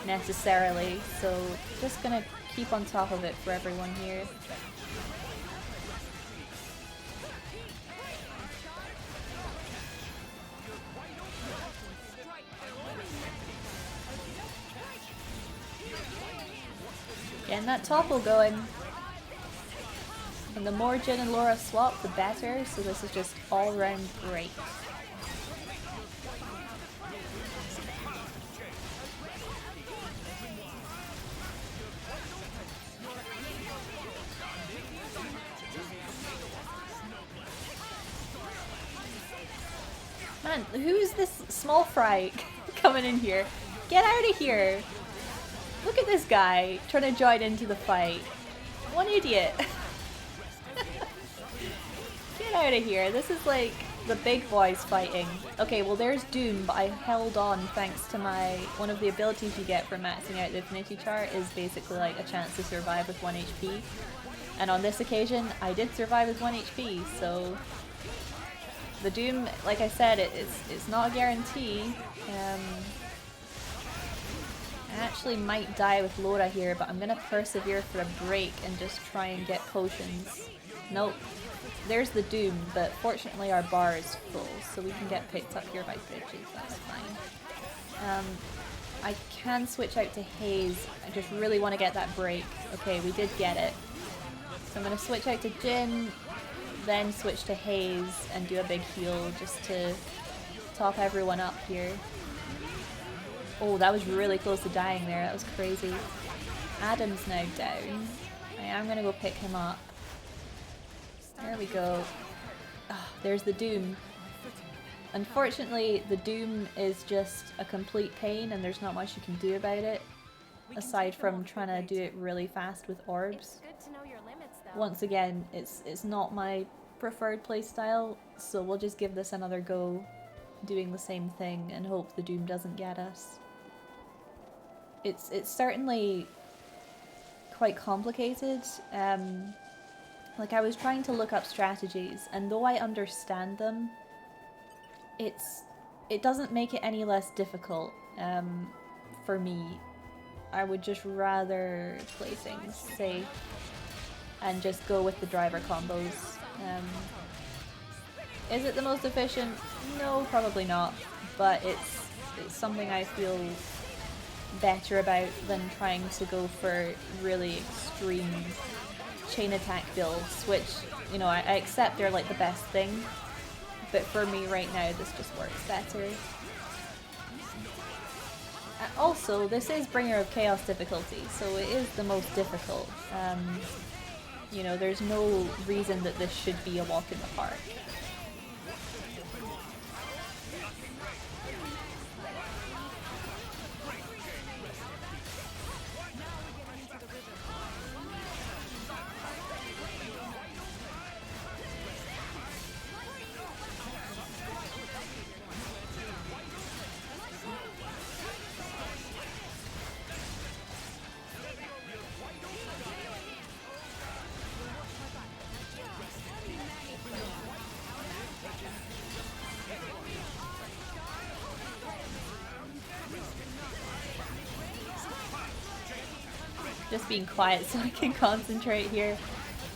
necessarily, so just gonna keep on top of it for everyone here. Getting that topple going. And the more Jin and Laura swap, the better, so this is just all round great. Man, who's this small fry coming in here? Get out of here! Look at this guy trying to join into the fight. One idiot. Get out of here. This is like the big boys fighting. Okay, well there's Doom, but I held on thanks to one of the abilities you get for maxing out the affinity chart is basically like a chance to survive with 1 HP. And on this occasion, I did survive with 1 HP, so the Doom, like I said, it's not a guarantee. I actually might die with Laura here, but I'm gonna persevere for a break and just try and get potions. Nope. There's the Doom, but fortunately our bar is full, so we can get picked up here by bridges, that's fine. I can switch out to Haze, I just really want to get that break. Okay, we did get it. So I'm gonna switch out to Jin, then switch to Haze and do a big heal just to top everyone up here. Oh, that was really close to dying there. That was crazy. Adam's now down. I am going to go pick him up. There we go. Oh, there's the Doom. Unfortunately, the Doom is just a complete pain and there's not much you can do about it. Aside from trying to do it really fast with orbs. Once again, it's not my preferred playstyle, so we'll just give this another go doing the same thing and hope the Doom doesn't get us. It's certainly quite complicated. Like I was trying to look up strategies, and though I understand them, it doesn't make it any less difficult for me. I would just rather play things safe and just go with the driver combos. Is it the most efficient? No, probably not, but it's something I feel better about than trying to go for really extreme chain attack builds, which, you know, I accept they're like the best thing, but for me right now this just works better. Also, this is Bringer of Chaos difficulty, so it is the most difficult. You know, there's no reason that this should be a walk in the park. Just being quiet so I can concentrate here.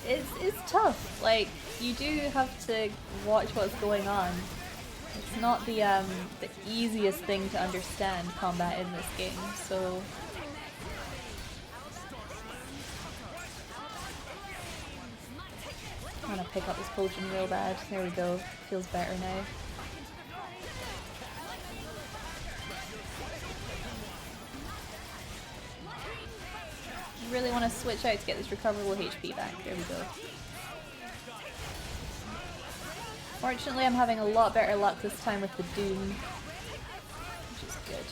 It's tough. Like, you do have to watch what's going on. It's not the easiest thing to understand combat in this game, so I'm gonna pick up this potion real bad. There we go. Feels better now. Really want to switch out to get this recoverable HP back. There we go. Fortunately, I'm having a lot better luck this time with the Doom, which is good.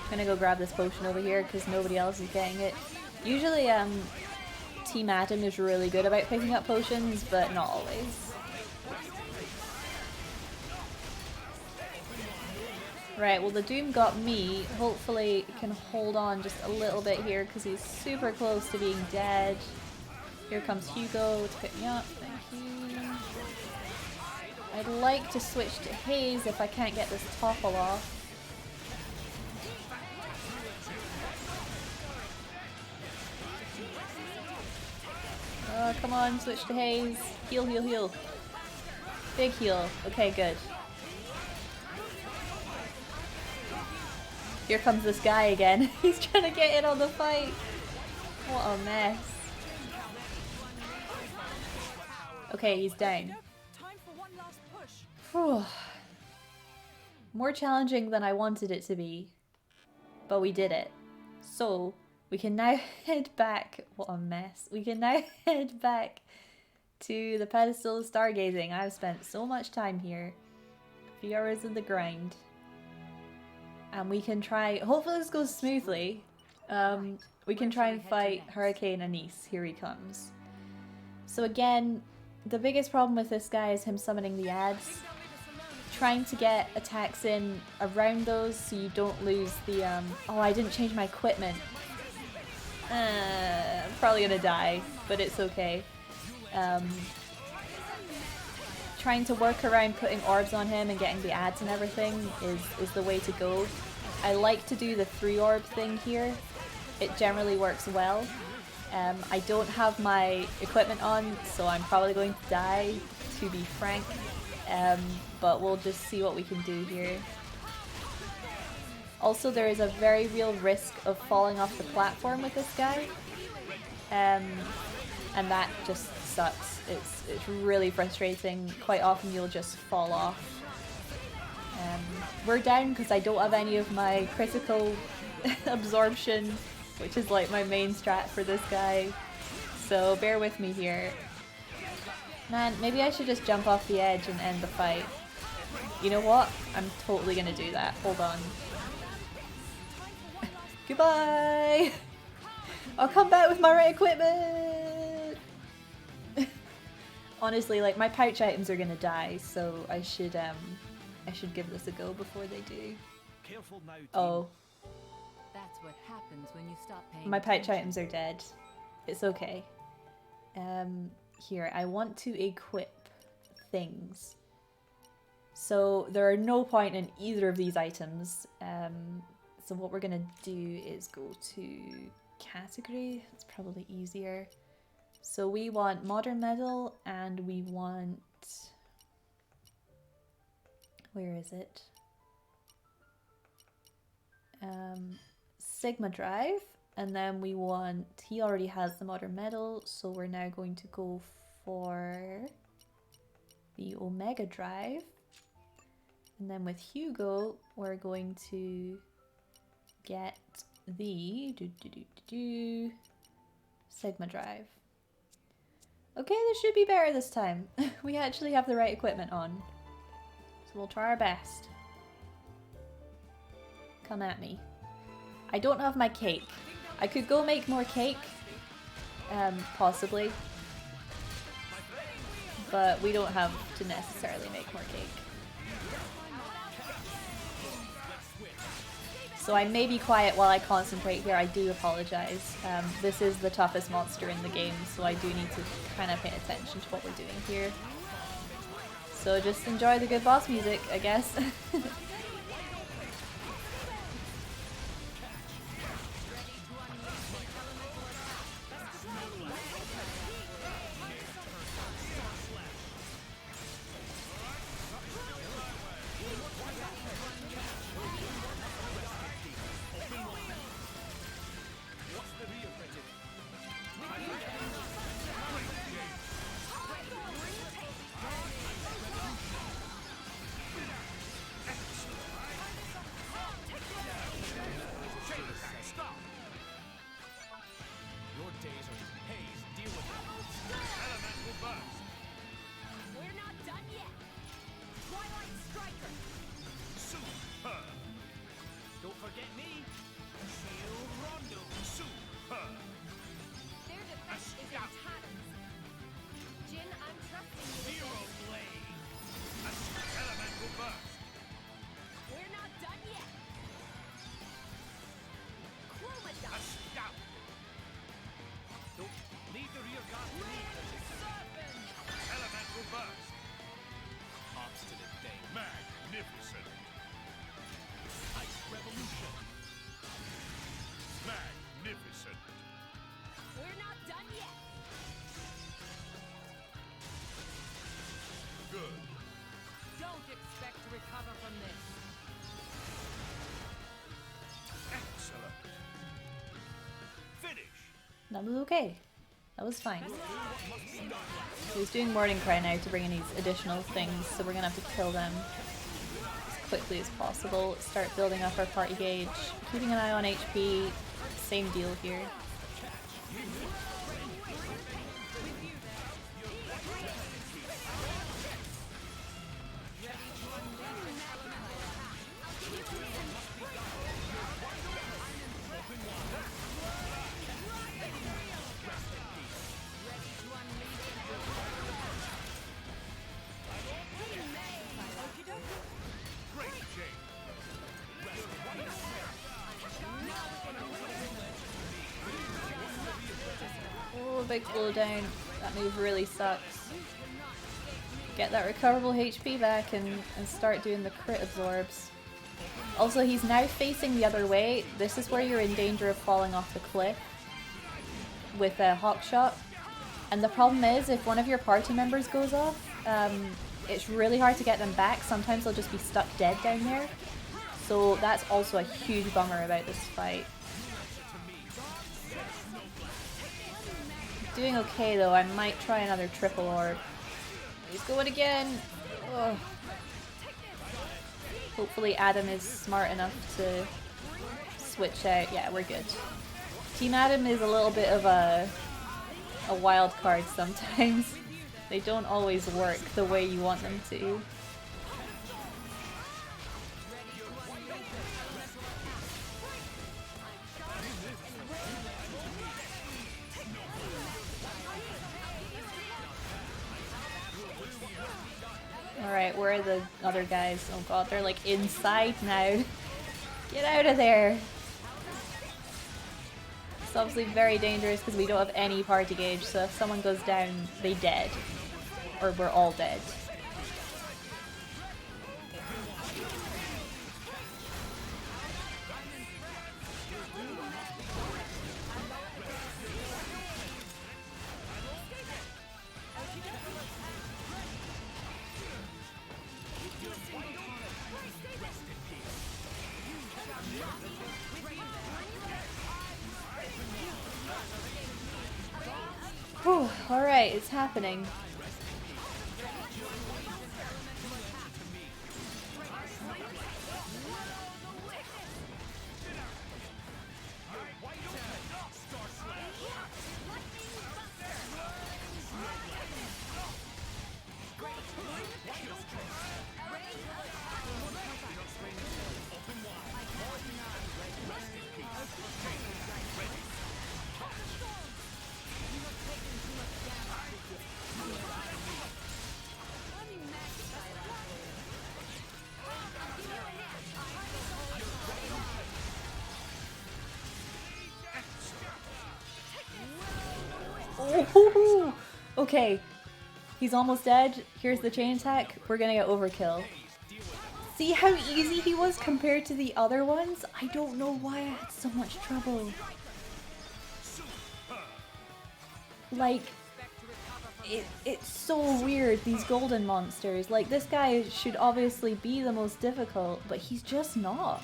I'm gonna go grab this potion over here because nobody else is getting it. Usually, Team Adam is really good about picking up potions, but not always. Right, well the Doom got me. Hopefully it can hold on just a little bit here because he's super close to being dead. Here comes Hugo to pick me up. Thank you. I'd like to switch to Haze if I can't get this topple off. Oh, come on, switch to Haze. Heal, heal, heal. Big heal. Okay, good. Here comes this guy again. He's trying to get in on the fight. What a mess. Okay, he's down. Whew. More challenging than I wanted it to be, but we did it. So we can now head back. What a mess. We can now head back to the pedestal of stargazing. I've spent so much time here. A few hours in the grind. And we can try, hopefully this goes smoothly, we can try and fight Hurricane Anise. Here he comes. So again, the biggest problem with this guy is him summoning the ads. Trying to get attacks in around those so you don't lose the, oh, I didn't change my equipment. I'm probably gonna die, but it's okay. Trying to work around putting orbs on him and getting the ads and everything is the way to go. I like to do the 3 orb thing here. It generally works well. I don't have my equipment on, so I'm probably going to die, to be frank. But we'll just see what we can do here. Also, there is a very real risk of falling off the platform with this guy. And that just sucks. It's really frustrating. Quite often you'll just fall off. We're down because I don't have any of my critical absorption, which is like my main strat for this guy. So bear with me here. Man, maybe I should just jump off the edge and end the fight. You know what? I'm totally gonna do that. Hold on. Goodbye! I'll come back with my right equipment! Honestly, like, my pouch items are gonna die, so I should give this a go before they do. Careful now, team. Oh. That's what happens when you stop paying My pouch attention. items are dead. It's okay. Here, I want to equip things. So there are no point in either of these items. So what we're gonna do is go to category. It's probably easier. So we want modern metal and we want, where is it? Sigma drive, and then we want, he already has the modern metal, so we're now going to go for the Omega drive. And then with Hugo, we're going to get the Sigma drive. Okay, this should be better this time. We actually have the right equipment on. So we'll try our best. Come at me. I don't have my cake. I could go make more cake. Possibly. But we don't have to necessarily make more cake. So I may be quiet while I concentrate here. I do apologize. This is the toughest monster in the game, so I do need to kind of pay attention to what we're doing here. So just enjoy the good boss music, I guess. That was okay. That was fine. He's doing Morning Cry now to bring in these additional things, so we're gonna have to kill them as quickly as possible. Start building up our party gauge. Keeping an eye on HP. Same deal here. Big slowdown. That move really sucks. Get that recoverable HP back and start doing the crit absorbs. Also, he's now facing the other way. This is where you're in danger of falling off the cliff with a hawk shot. And the problem is, if one of your party members goes off, it's really hard to get them back. Sometimes they'll just be stuck dead down there. So that's also a huge bummer about this fight. Doing okay though. I might try another triple orb. He's going again. Ugh. Hopefully Adam is smart enough to switch out. Yeah, we're good. Team Adam is a little bit of a wild card sometimes. They don't always work the way you want them to. Alright, where are the other guys? Oh god, they're like inside now. Get out of there! It's obviously very dangerous because we don't have any party gauge, so if someone goes down, they dead. Or we're all dead. Alright, it's happening. Okay. He's almost dead. Here's the chain attack. We're gonna get overkill. See how easy he was compared to the other ones? I don't know why I had so much trouble. Like, it's so weird, these golden monsters. Like, this guy should obviously be the most difficult, but he's just not.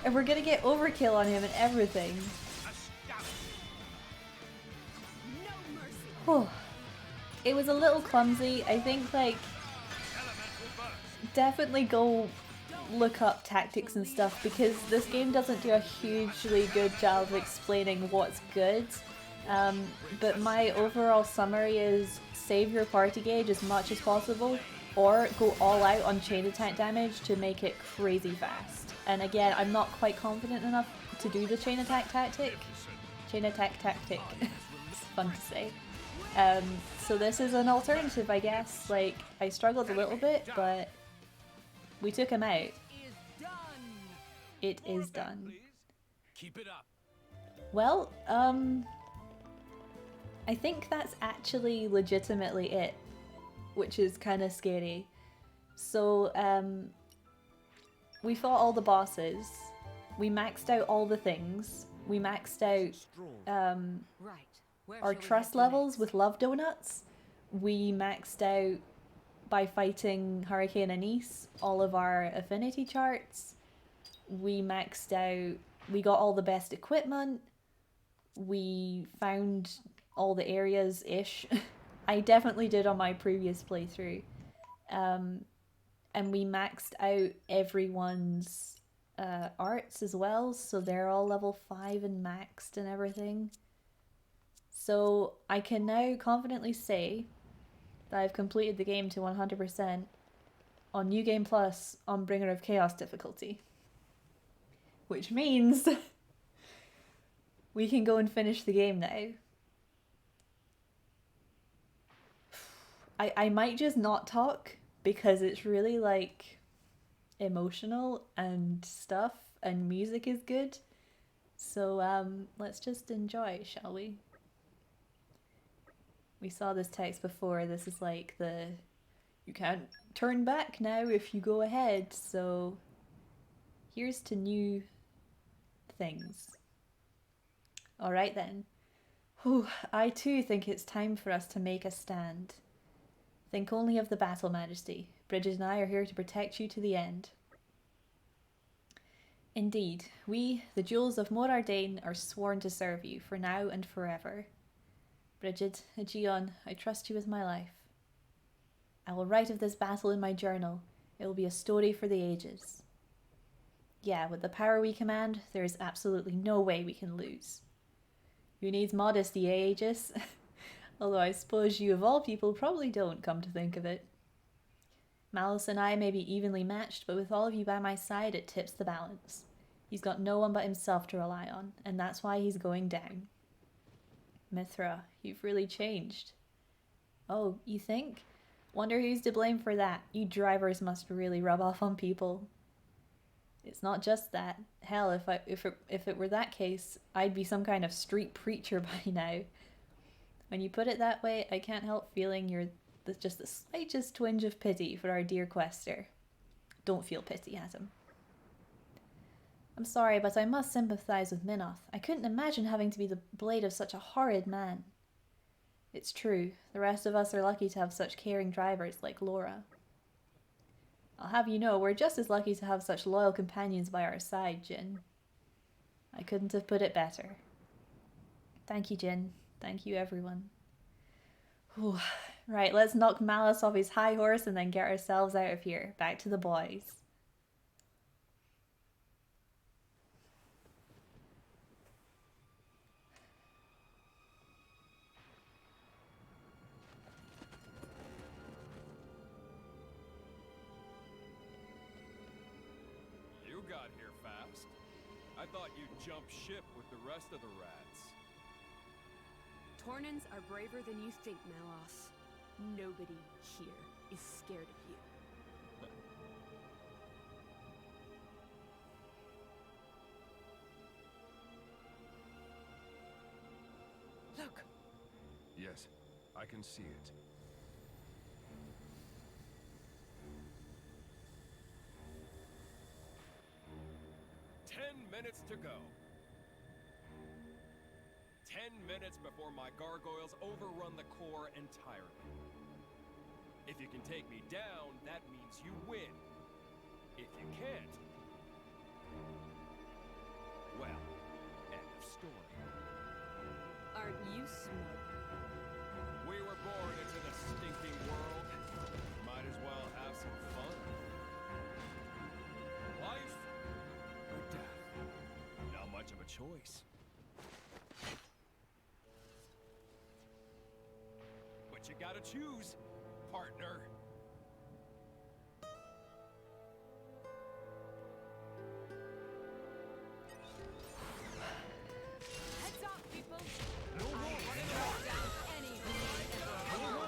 And we're gonna get overkill on him and everything. Whew. It was a little clumsy. I think, like, definitely go look up tactics and stuff, because this game doesn't do a hugely good job of explaining what's good. But my overall summary is save your party gauge as much as possible, or go all out on chain attack damage to make it crazy fast. And again, I'm not quite confident enough to do the chain attack tactic. Chain attack tactic. It's fun to say. So this is an alternative, I guess. Like, I struggled a little bit, but we took him out. It is done. Keep it up. Well, I think that's actually legitimately it, which is kind of scary. So, we fought all the bosses. We maxed out all the things. We maxed out, our trust levels with love donuts. We maxed out, by fighting Hurricane Anise, all of our affinity charts. We maxed out, we got all the best equipment. We found all the areas-ish. I definitely did on my previous playthrough. And we maxed out everyone's arts as well, so they're all level 5 and maxed and everything. So I can now confidently say that I've completed the game to 100% on New Game Plus on Bringer of Chaos difficulty. Which means we can go and finish the game now. I might just not talk because it's really, like, emotional and stuff, and music is good. So let's just enjoy, shall we? We saw this text before. This is like the, you can't turn back now if you go ahead. So here's to new things. Alright then. Whew, I too think it's time for us to make a stand. Think only of the battle, Majesty. Bridget and I are here to protect you to the end. Indeed, we, the Jewels of Morardain, are sworn to serve you, for now and forever. Bridget, Aegeon, I trust you with my life. I will write of this battle in my journal. It will be a story for the ages. Yeah, with the power we command, there is absolutely no way we can lose. Who needs modesty, eh, Aegis? Although I suppose you of all people probably don't, come to think of it. Malus and I may be evenly matched, but with all of you by my side, it tips the balance. He's got no one but himself to rely on, and that's why he's going down. Mithra, you've really changed. Oh, you think? Wonder who's to blame for that. You drivers must really rub off on people. It's not just that. Hell, if it were that case, I'd be some kind of street preacher by now. When you put it that way, I can't help feeling you're just the slightest twinge of pity for our dear quester. Don't feel pity, Adam. I'm sorry, but I must sympathize with Minoth. I couldn't imagine having to be the blade of such a horrid man. It's true. The rest of us are lucky to have such caring drivers like Laura. I'll have you know, we're just as lucky to have such loyal companions by our side, Jin. I couldn't have put it better. Thank you, Jin. Thank you, everyone. Whew. Right, let's knock Malus off his high horse and then get ourselves out of here. Back to the boys. You got here fast. I thought you'd jump ship with the rest of the rats. Tornans are braver than you think, Malos. Nobody here is scared of you. Look! Yes, I can see it. 10 minutes to go. 10 minutes before my gargoyles overrun the core entirely. If you can take me down, that means you win. If you can't, well, end of story. Aren't you smart? We were born into the stinking world. Might as well have some fun. Life or death? Not much of a choice. But you gotta choose, partner. Heads up, people! No more running around down any who may ever harm.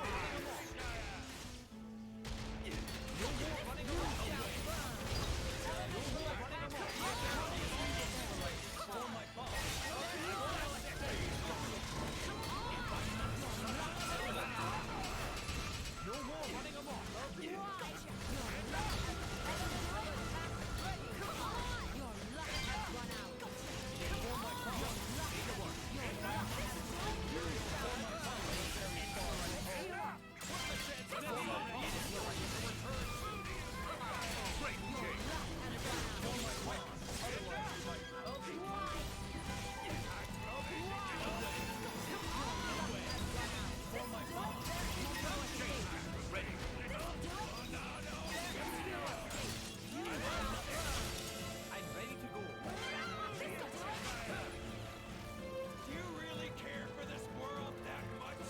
No more running around down. No more running around. For my boss. No more running amok. Your luck has run out. For my boss. Your luck has run I'm ready to go. Do you really care for this world that much?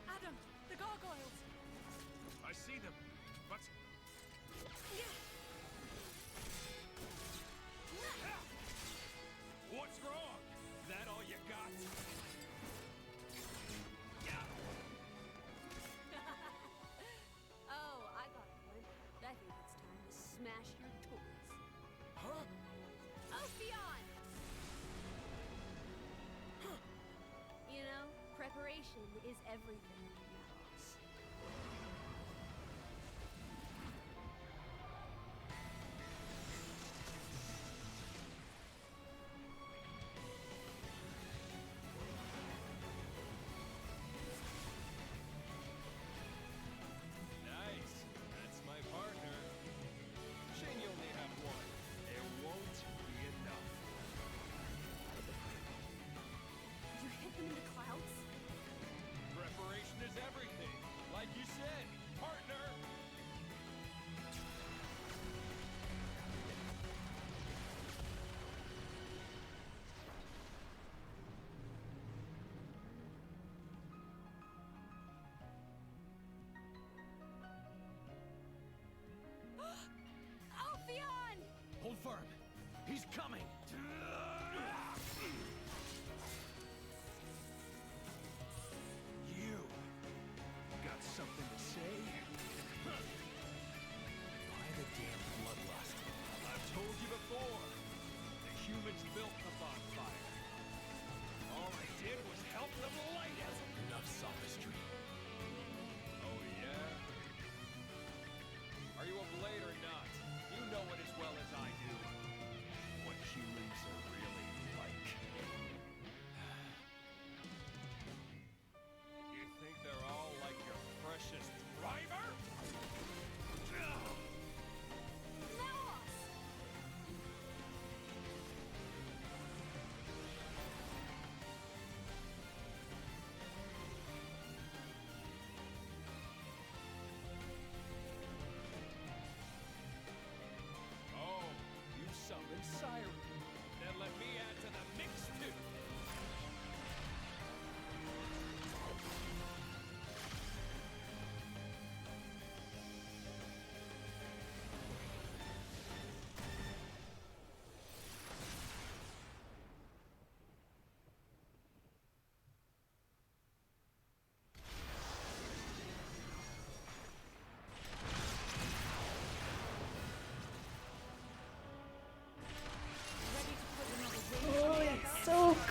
Adam, the gargoyles! I see them, but What's wrong? That all you got? Oh, I got one. I think it's time to smash your toys. Huh? Ophion! You know, preparation is everything, Mallows. Nice. That's my partner. Shame you only have one. It won't be enough. You hit them in the clouds? Preparation is everything.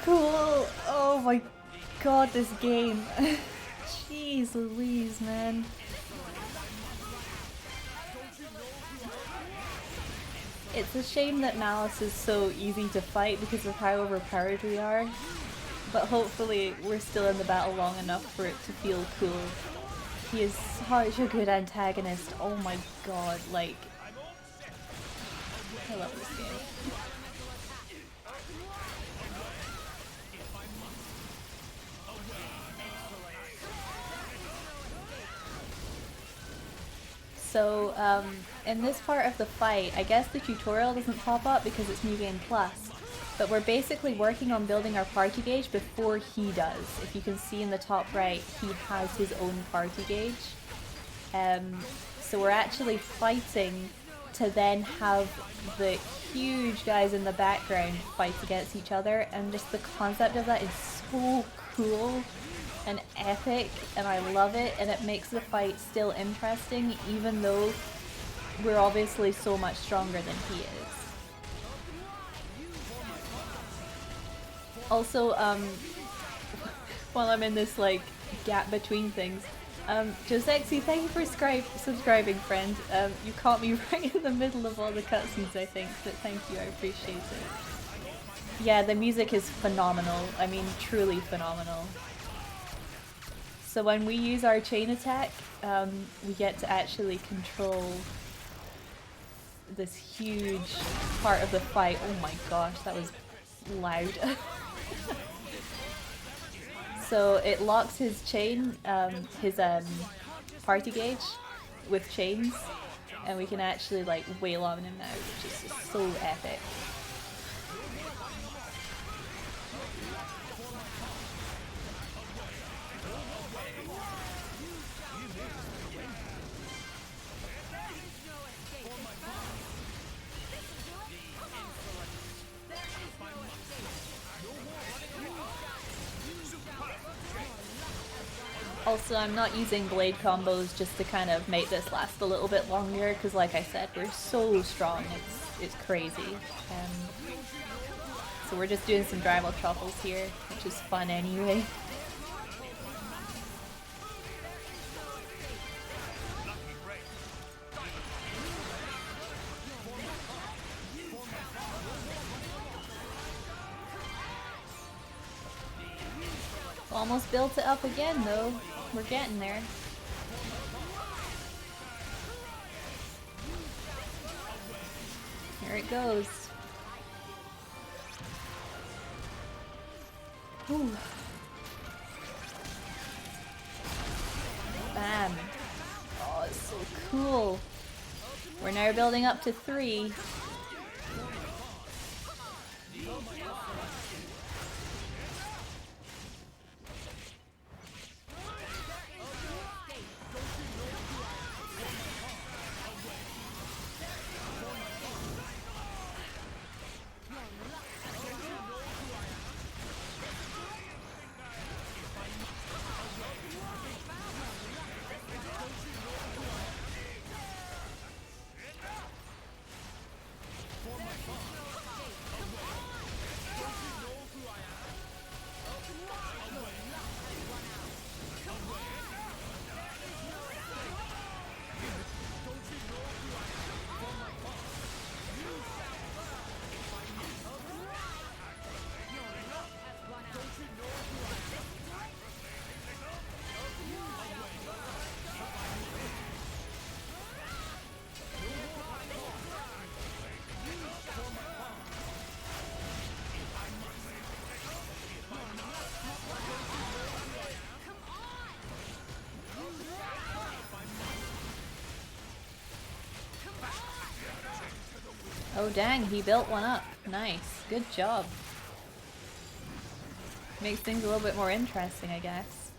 cool. Oh my god, this game. Jeez Louise, man. It's a shame that Malice is so easy to fight because of how overpowered we are. But hopefully we're still in the battle long enough for it to feel cool. He is such a good antagonist. Oh my god, like... I love this game. So, in this part of the fight, I guess the tutorial doesn't pop up because it's New Game Plus, but we're basically working on building our party gauge before he does. If you can see in the top right, he has his own party gauge. So we're actually fighting to then have the huge guys in the background fight against each other, and just the concept of that is so cool and epic, and I love it, and it makes the fight still interesting even though we're obviously so much stronger than he is. Also, while I'm in this like gap between things, Josexy, thank you for subscribing, friend. You caught me right in the middle of all the cutscenes, I think, but thank you, I appreciate it. Yeah, the music is phenomenal. I mean, truly phenomenal. So when we use our chain attack, we get to actually control this huge part of the fight. Oh my gosh, that was loud. So it locks his chain, his party gauge with chains, and we can actually like wail on him now, which is just so epic. Also, I'm not using blade combos just to kind of make this last a little bit longer, because like I said, we're so strong, it's crazy. So we're just doing some rival truffles here, which is fun anyway. Almost built it up again though. We're getting there. Here it goes. Ooh. Bam. Oh, it's so cool. We're now building up to 3. Oh dang, he built one up. Nice. Good job. Makes things a little bit more interesting, I guess.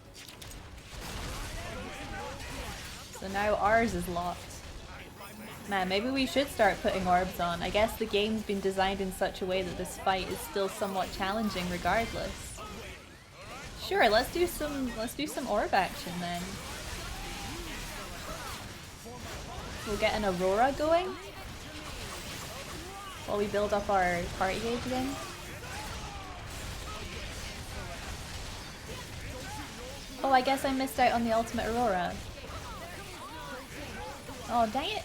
So now ours is locked. Man, maybe we should start putting orbs on. I guess the game's been designed in such a way that this fight is still somewhat challenging regardless. Sure, let's do some orb action then. We'll get an Aurora going while we build up our party gauge again. I guess I missed out on the ultimate Aurora. Oh, dang it.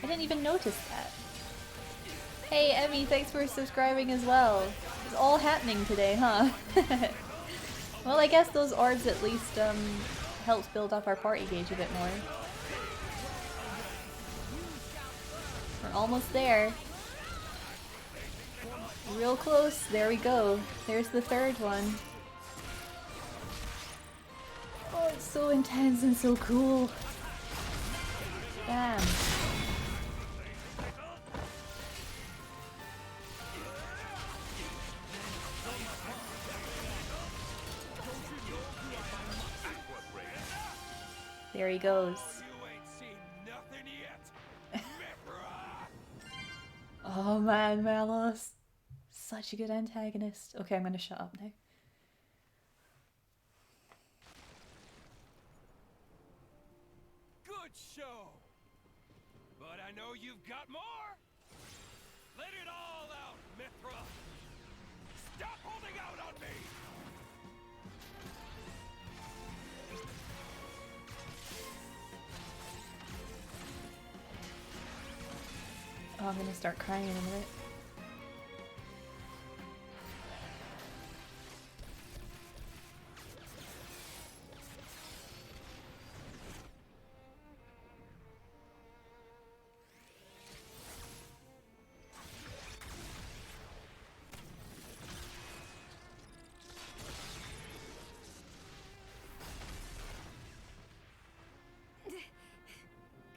I didn't even notice that. Hey, Emmy, thanks for subscribing as well. It's all happening today, huh? Well, I guess those orbs at least helps build up our party gauge a bit more. We're almost there. Real close. There we go. There's the third one. Oh, it's so intense and so cool. Damn. There he goes. You ain't seen nothing yet. Oh man, Malos. Such a good antagonist. Okay, I'm gonna shut up now. Good show. But I know you've got more. Let it all out, Mithra. Stop holding out on me. Oh, I'm gonna start crying in a minute.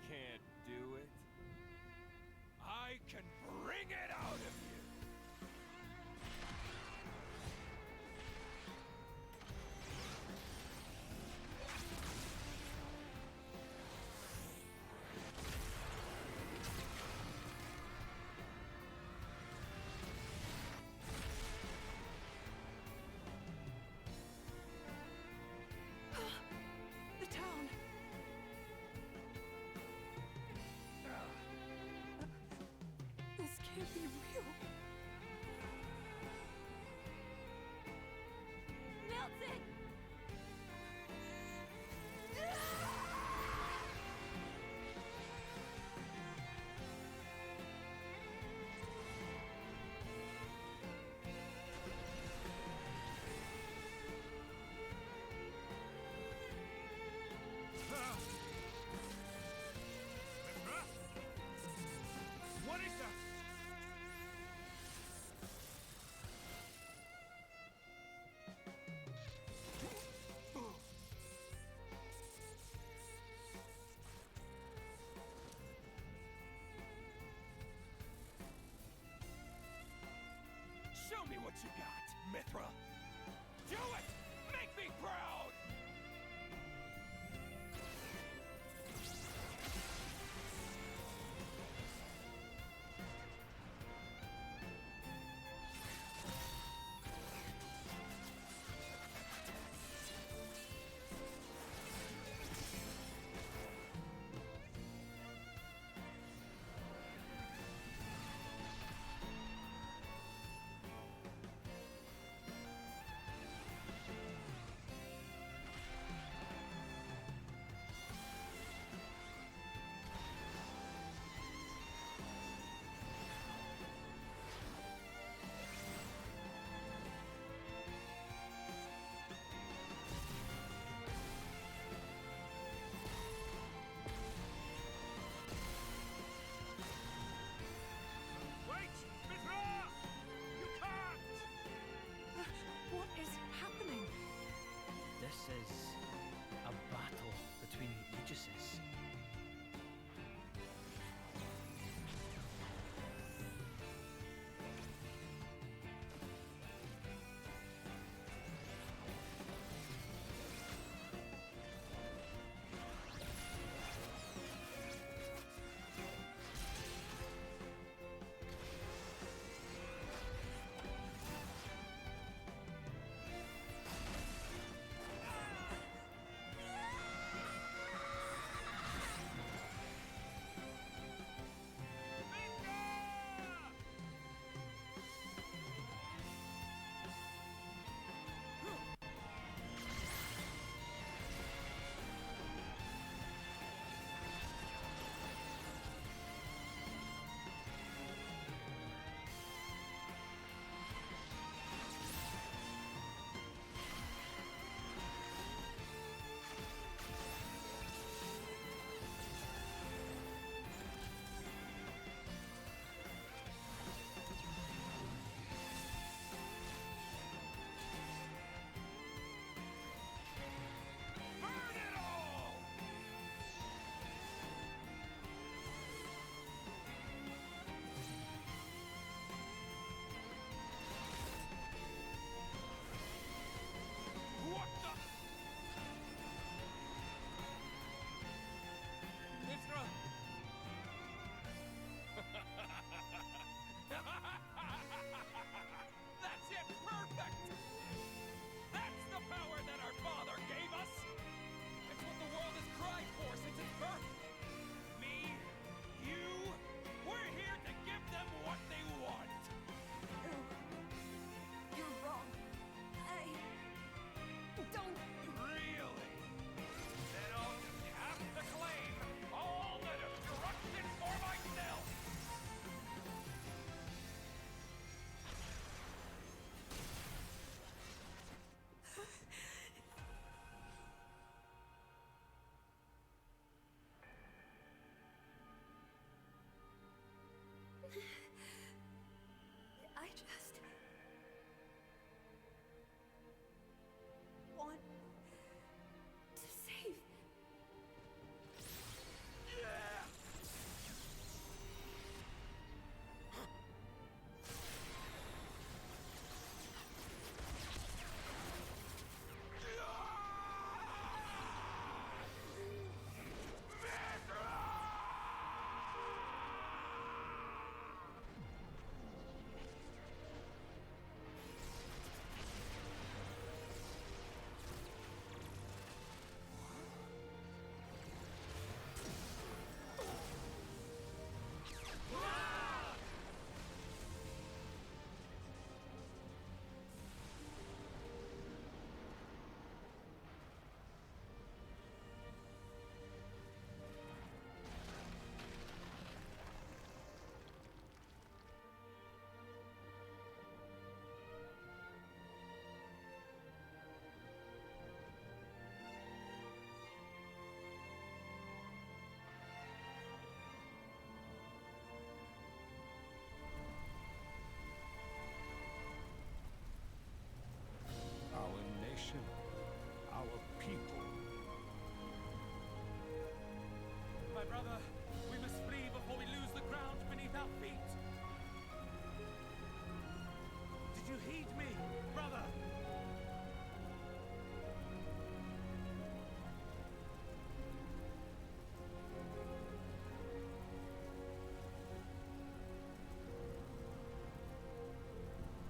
Can't do it. I can bring it out of you. The town. This can't be real. Milton! What is that? Show me what you got, Mithra. Do it! Make me proud! Brother, we must flee before we lose the ground beneath our feet. Did you heed me, brother?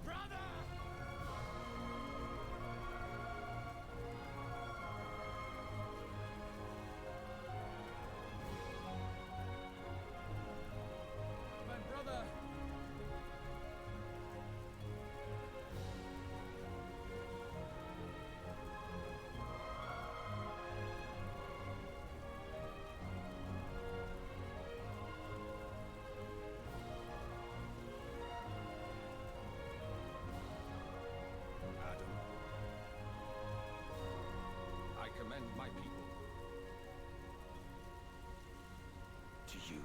Brother! My brother! Adam, I commend my people to you.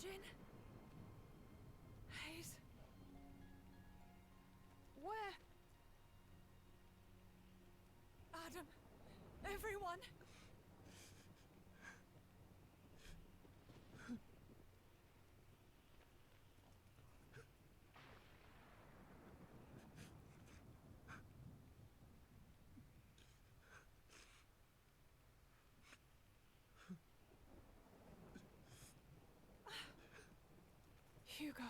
Jin? Hayes? Where? Adam? Everyone? Hugo.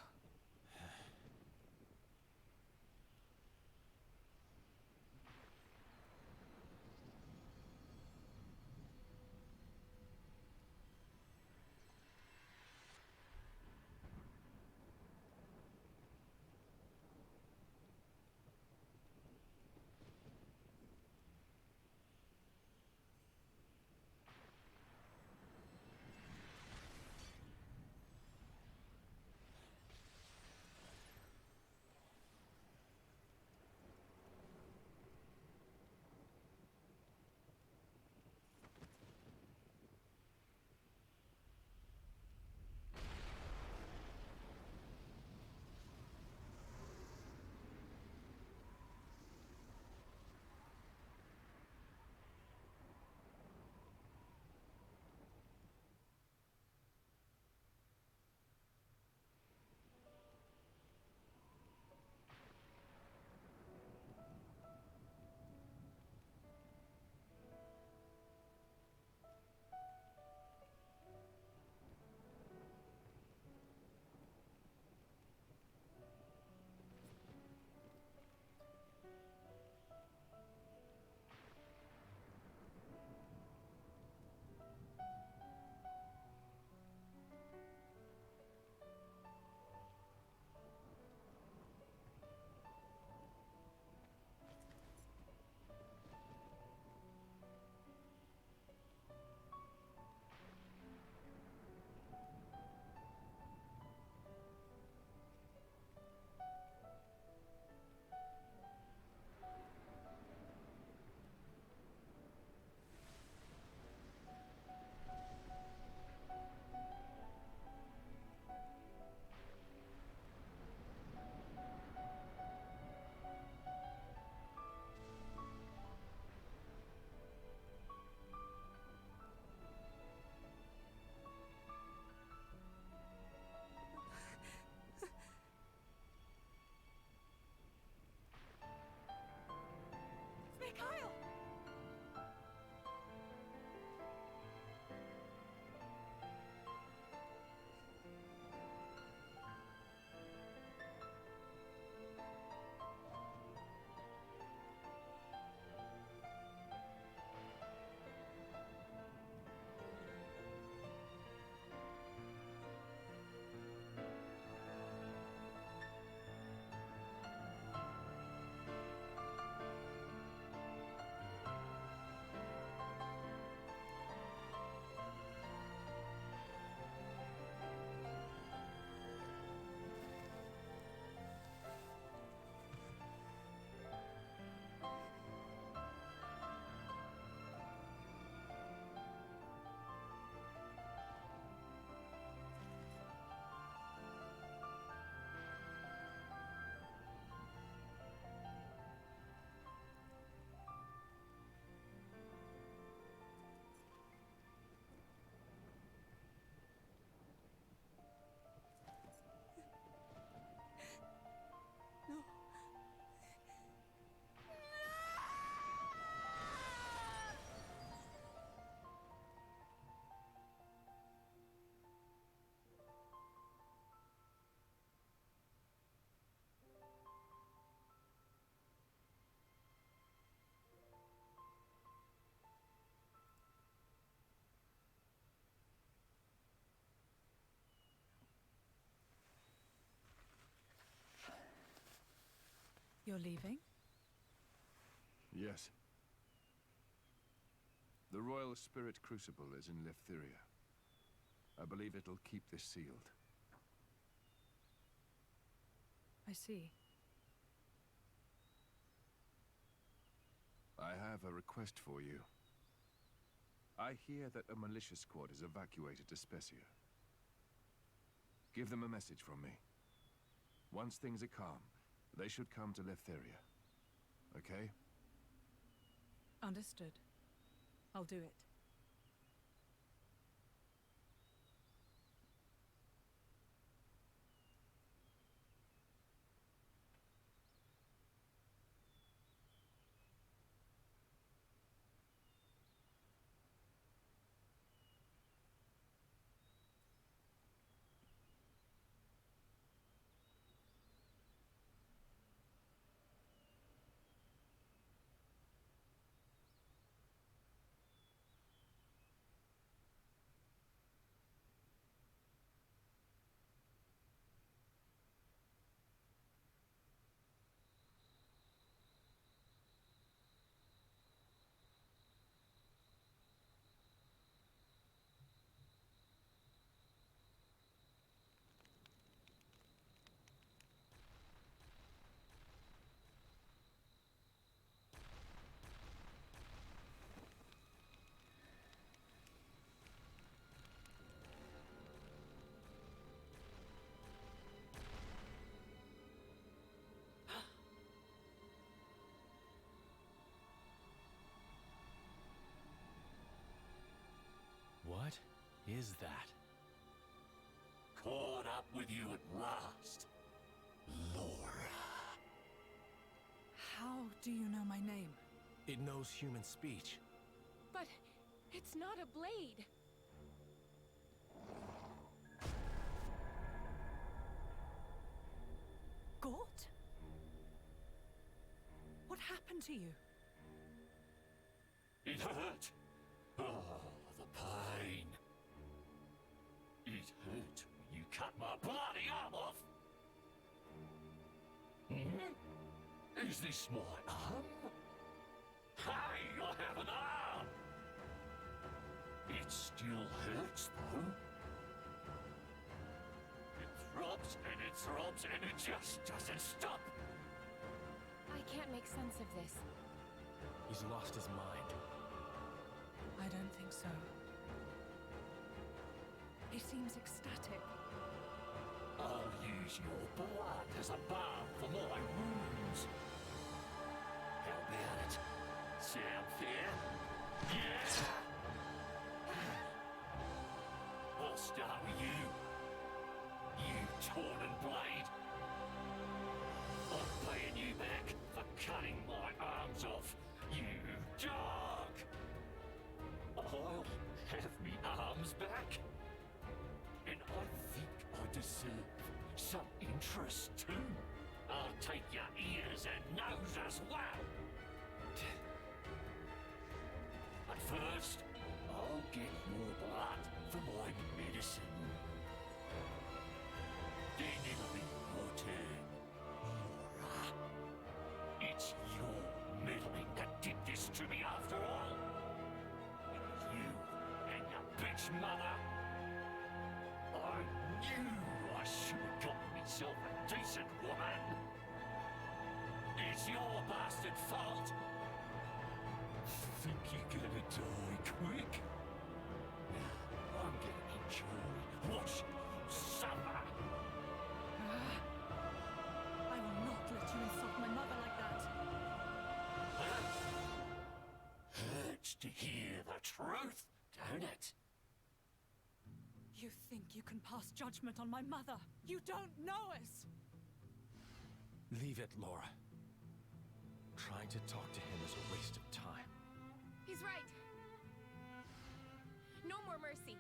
You're leaving? Yes. The Royal Spirit Crucible is in Leftheria. I believe it'll keep this sealed. I see. I have a request for you. I hear that a militia squad is evacuated to Specia. Give them a message from me. Once things are calm, they should come to Leftheria. Okay? Understood. I'll do it. What is that? Caught up with you at last, Laura. How do you know my name? It knows human speech. But it's not a blade. Gort? What happened to you? It hurt. Oh, the pain. It hurt when you cut my bloody arm off. Hmm? Is this my arm? Hey, I have an arm! It still hurts, though. It throbs and it throbs and it just doesn't stop. I can't make sense of this. He's lost his mind. I don't think so. He seems ecstatic. I'll use your blood as a balm for my wounds. How about it? Sound fair? Yeah! I'll start with you. You Torna blade. I'm paying you back for cutting my arms off, you dog! I'll have me arms back. And I think I deserve some interest too. I'll take your ears and nose as well. But first, I'll get your blood for my medicine. Then it'll be your turn, Laura. It's your meddling that did this to me after all. It was you and your bitch mother. I knew I should have gotten myself a decent woman. It's your bastard fault. Think you're gonna die quick? I'm gonna enjoy watching you suffer. I will not let you insult my mother like that. Hurts to hear the truth, don't it? You think you can pass judgment on my mother? You don't know us! Leave it, Laura. Trying to talk to him is a waste of time. He's right. No more mercy.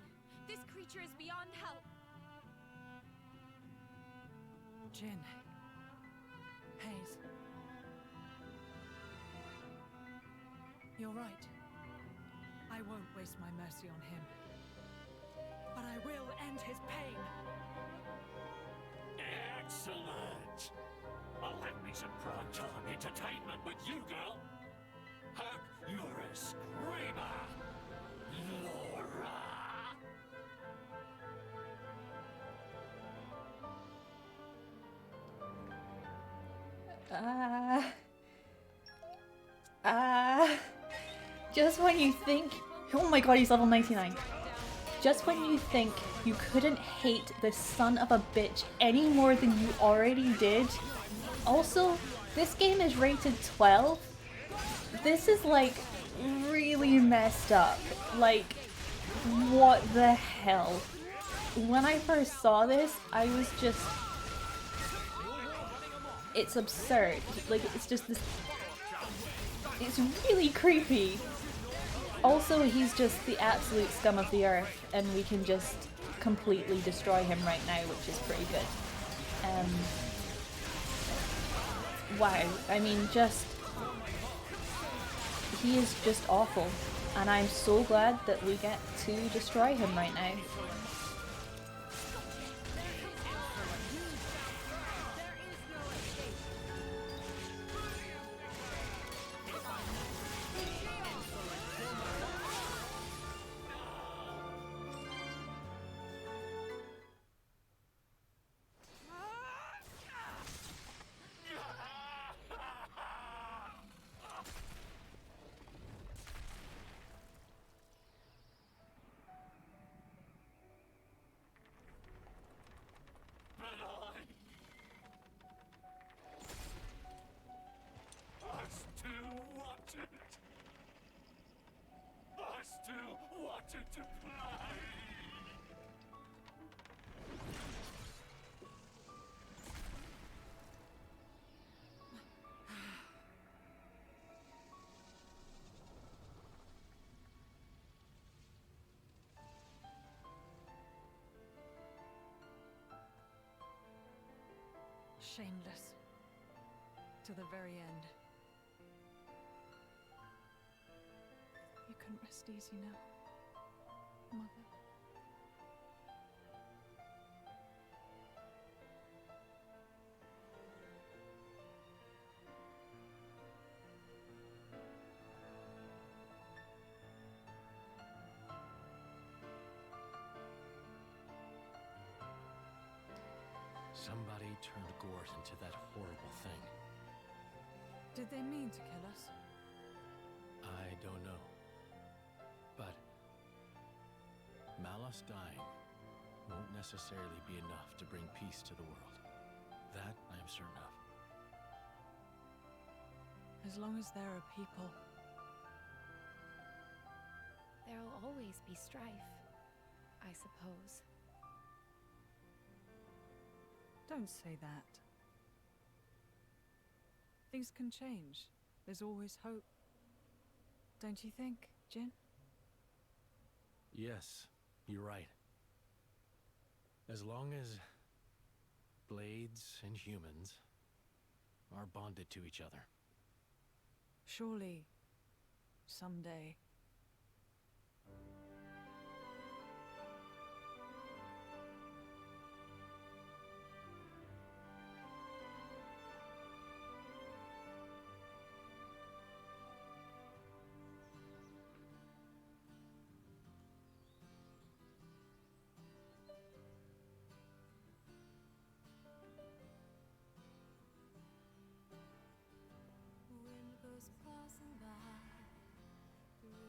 This creature is beyond help. Jin. Hayes. You're right. I won't waste my mercy on him. But I will end his pain. Excellent! I'll have me some prime-time entertainment with you, girl. Hope you're a screamer, Laura. Just when you think, oh my god, he's level 99. Just when you think you couldn't hate this son of a bitch any more than you already did. Also, this game is rated 12. This is like really messed up. Like, what the hell? When I first saw this, I was just... It's absurd. Like, it's just this... It's really creepy. Also, he's just the absolute scum of the earth, and we can just completely destroy him right now, which is pretty good. Wow, I mean, just... He is just awful, and I'm so glad that we get to destroy him right now. I still wanted to play. Shameless. To the very end. You couldn't rest easy now, Mother. Somebody turned Gort into that horrible thing. Did they mean to kill us? I don't know. But Malus dying won't necessarily be enough to bring peace to the world. That I am certain of. As long as there are people. There'll always be strife, I suppose. Don't say that. Things can change. There's always hope. Don't you think, Jin? Yes, you're right. As long as blades and humans are bonded to each other. Surely, someday. Wind goes passing by through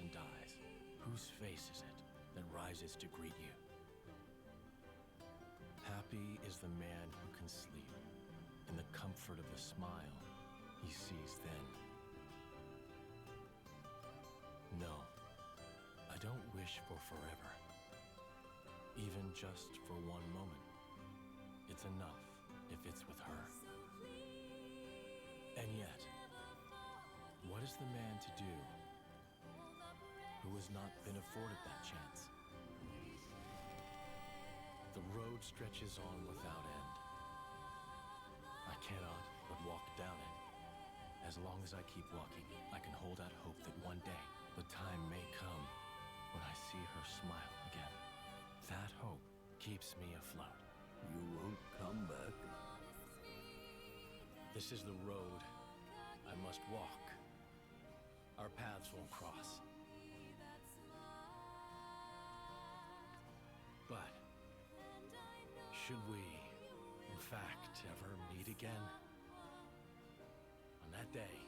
and dies, whose face is it that rises to greet you? Happy is the man who can sleep in the comfort of the smile he sees then. No, I don't wish for forever. Even just for one moment. It's enough if it's with her. And yet, what is the man to do who has not been afforded that chance? The road stretches on without end. I cannot but walk down it. As long as I keep walking, I can hold out hope that one day the time may come when I see her smile again. That hope keeps me afloat. You won't come back. This is the road I must walk. Our paths won't cross. But should we, in fact, ever meet again? On that day,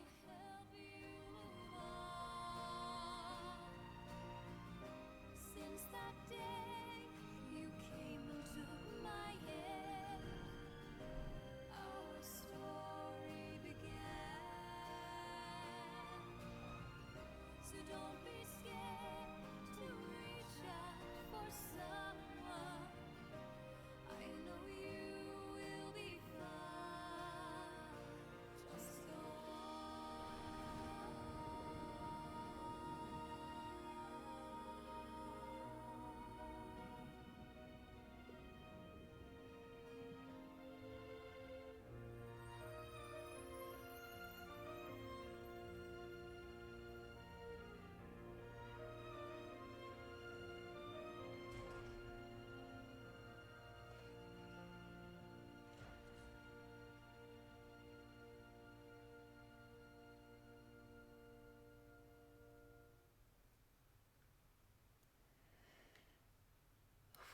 Since that day you came into my head, our story began. So don't be scared to reach out for someone. I know you will be fine. Just go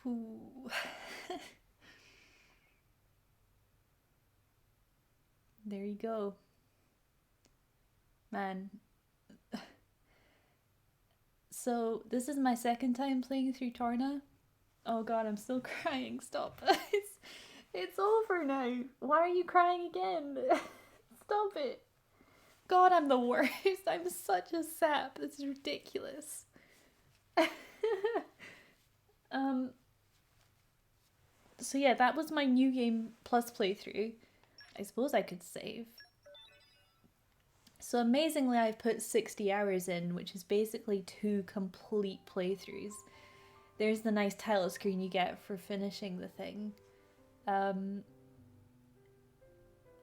Ooh. There you go. Man. So, this is my second time playing through Torna. Oh god, I'm still crying. Stop. It's over now. Why are you crying again? Stop it. God, I'm the worst. I'm such a sap. This is ridiculous. So yeah, that was my New Game Plus playthrough. I suppose I could save. So amazingly, I've put 60 hours in, which is basically 2 complete playthroughs. There's the nice title screen you get for finishing the thing.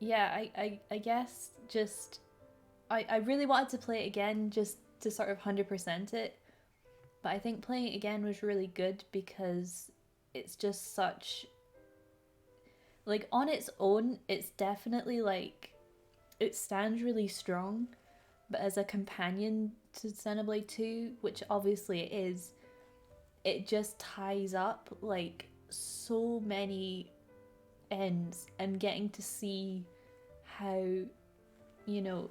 Yeah, I guess just... I really wanted to play it again just to sort of 100% it. But I think playing it again was really good because it's just such... Like, on its own, it's definitely, like... It stands really strong. But as a companion to Xenoblade 2, which obviously it is, it just ties up, like, so many ends. And getting to see how, you know,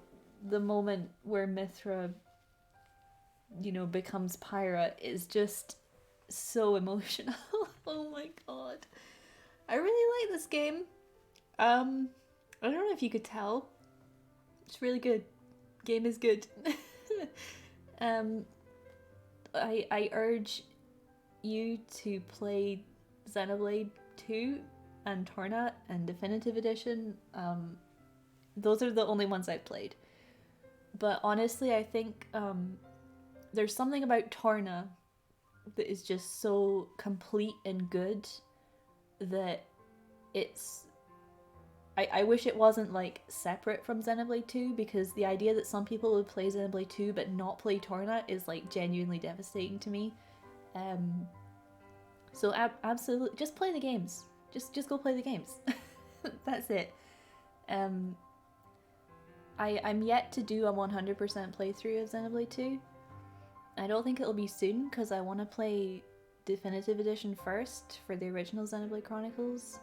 the moment where Mithra, you know, becomes Pyra is just so emotional. Oh my god. I really like this game. I don't know if you could tell. It's really good. Game is good. I urge you to play Xenoblade 2 and Torna and Definitive Edition. Those are the only ones I've played. But honestly, I think there's something about Torna that is just so complete and good that it's... I wish it wasn't like separate from Xenoblade 2, because the idea that some people would play Xenoblade 2 but not play Torna is like genuinely devastating to me. So absolutely, just play the games. Just go play the games. That's it. I'm yet to do a 100% playthrough of Xenoblade 2. I don't think it'll be soon because I want to play Definitive Edition first for the original Xenoblade Chronicles.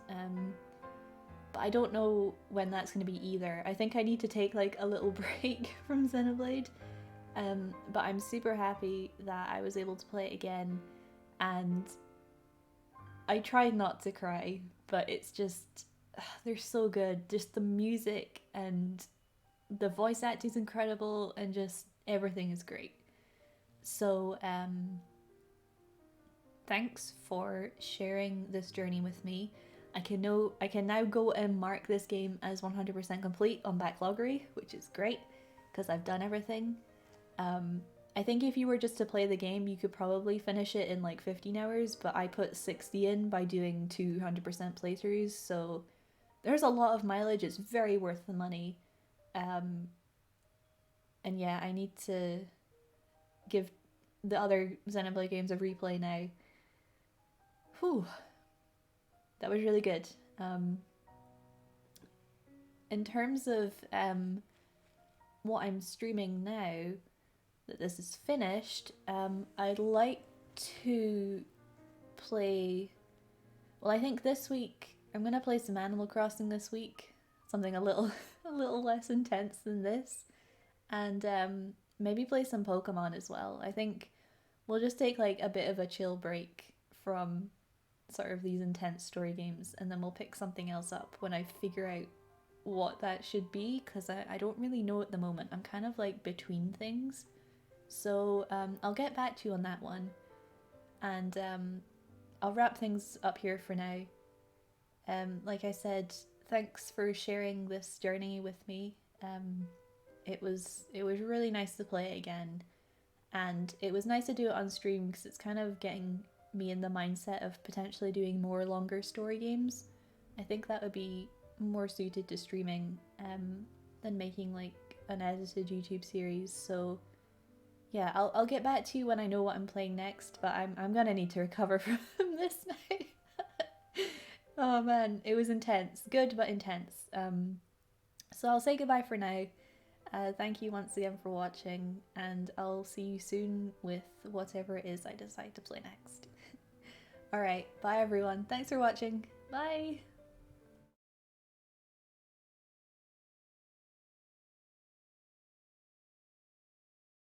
But I don't know when that's going to be either. I think I need to take like a little break from Xenoblade But I'm super happy that I was able to play it again, and I tried not to cry, but it's just, they're so good. Just the music and the voice acting is incredible, and just everything is great. So thanks for sharing this journey with me. I can now go and mark this game as 100% complete on Backloggery, which is great because I've done everything. I think if you were just to play the game, you could probably finish it in like 15 hours, but I put 60 in by doing 200% playthroughs, so there's a lot of mileage. It's very worth the money. And yeah, I need to give the other Xenoblade games a replay now. Whew. That was really good. In terms of what I'm streaming now, that this is finished, I'd like to play... Well, I think this week I'm gonna play some Animal Crossing this week. Something a little less intense than this. And maybe play some Pokemon as well. I think we'll just take like a bit of a chill break from sort of these intense story games, and then we'll pick something else up when I figure out what that should be, because I don't really know at the moment. I'm kind of like between things. So I'll get back to you on that one, and I'll wrap things up here for now. Like I said, thanks for sharing this journey with me. It was really nice to play it again, and it was nice to do it on stream because it's kind of getting me in the mindset of potentially doing more longer story games. I think that would be more suited to streaming than making like an edited YouTube series. So yeah, I'll get back to you when I know what I'm playing next, but I'm gonna need to recover from this now. Oh man, it was intense. Good but intense. So I'll say goodbye for now. Thank you once again for watching, and I'll see you soon with whatever it is I decide to play next. Alright, bye everyone. Thanks for watching. Bye!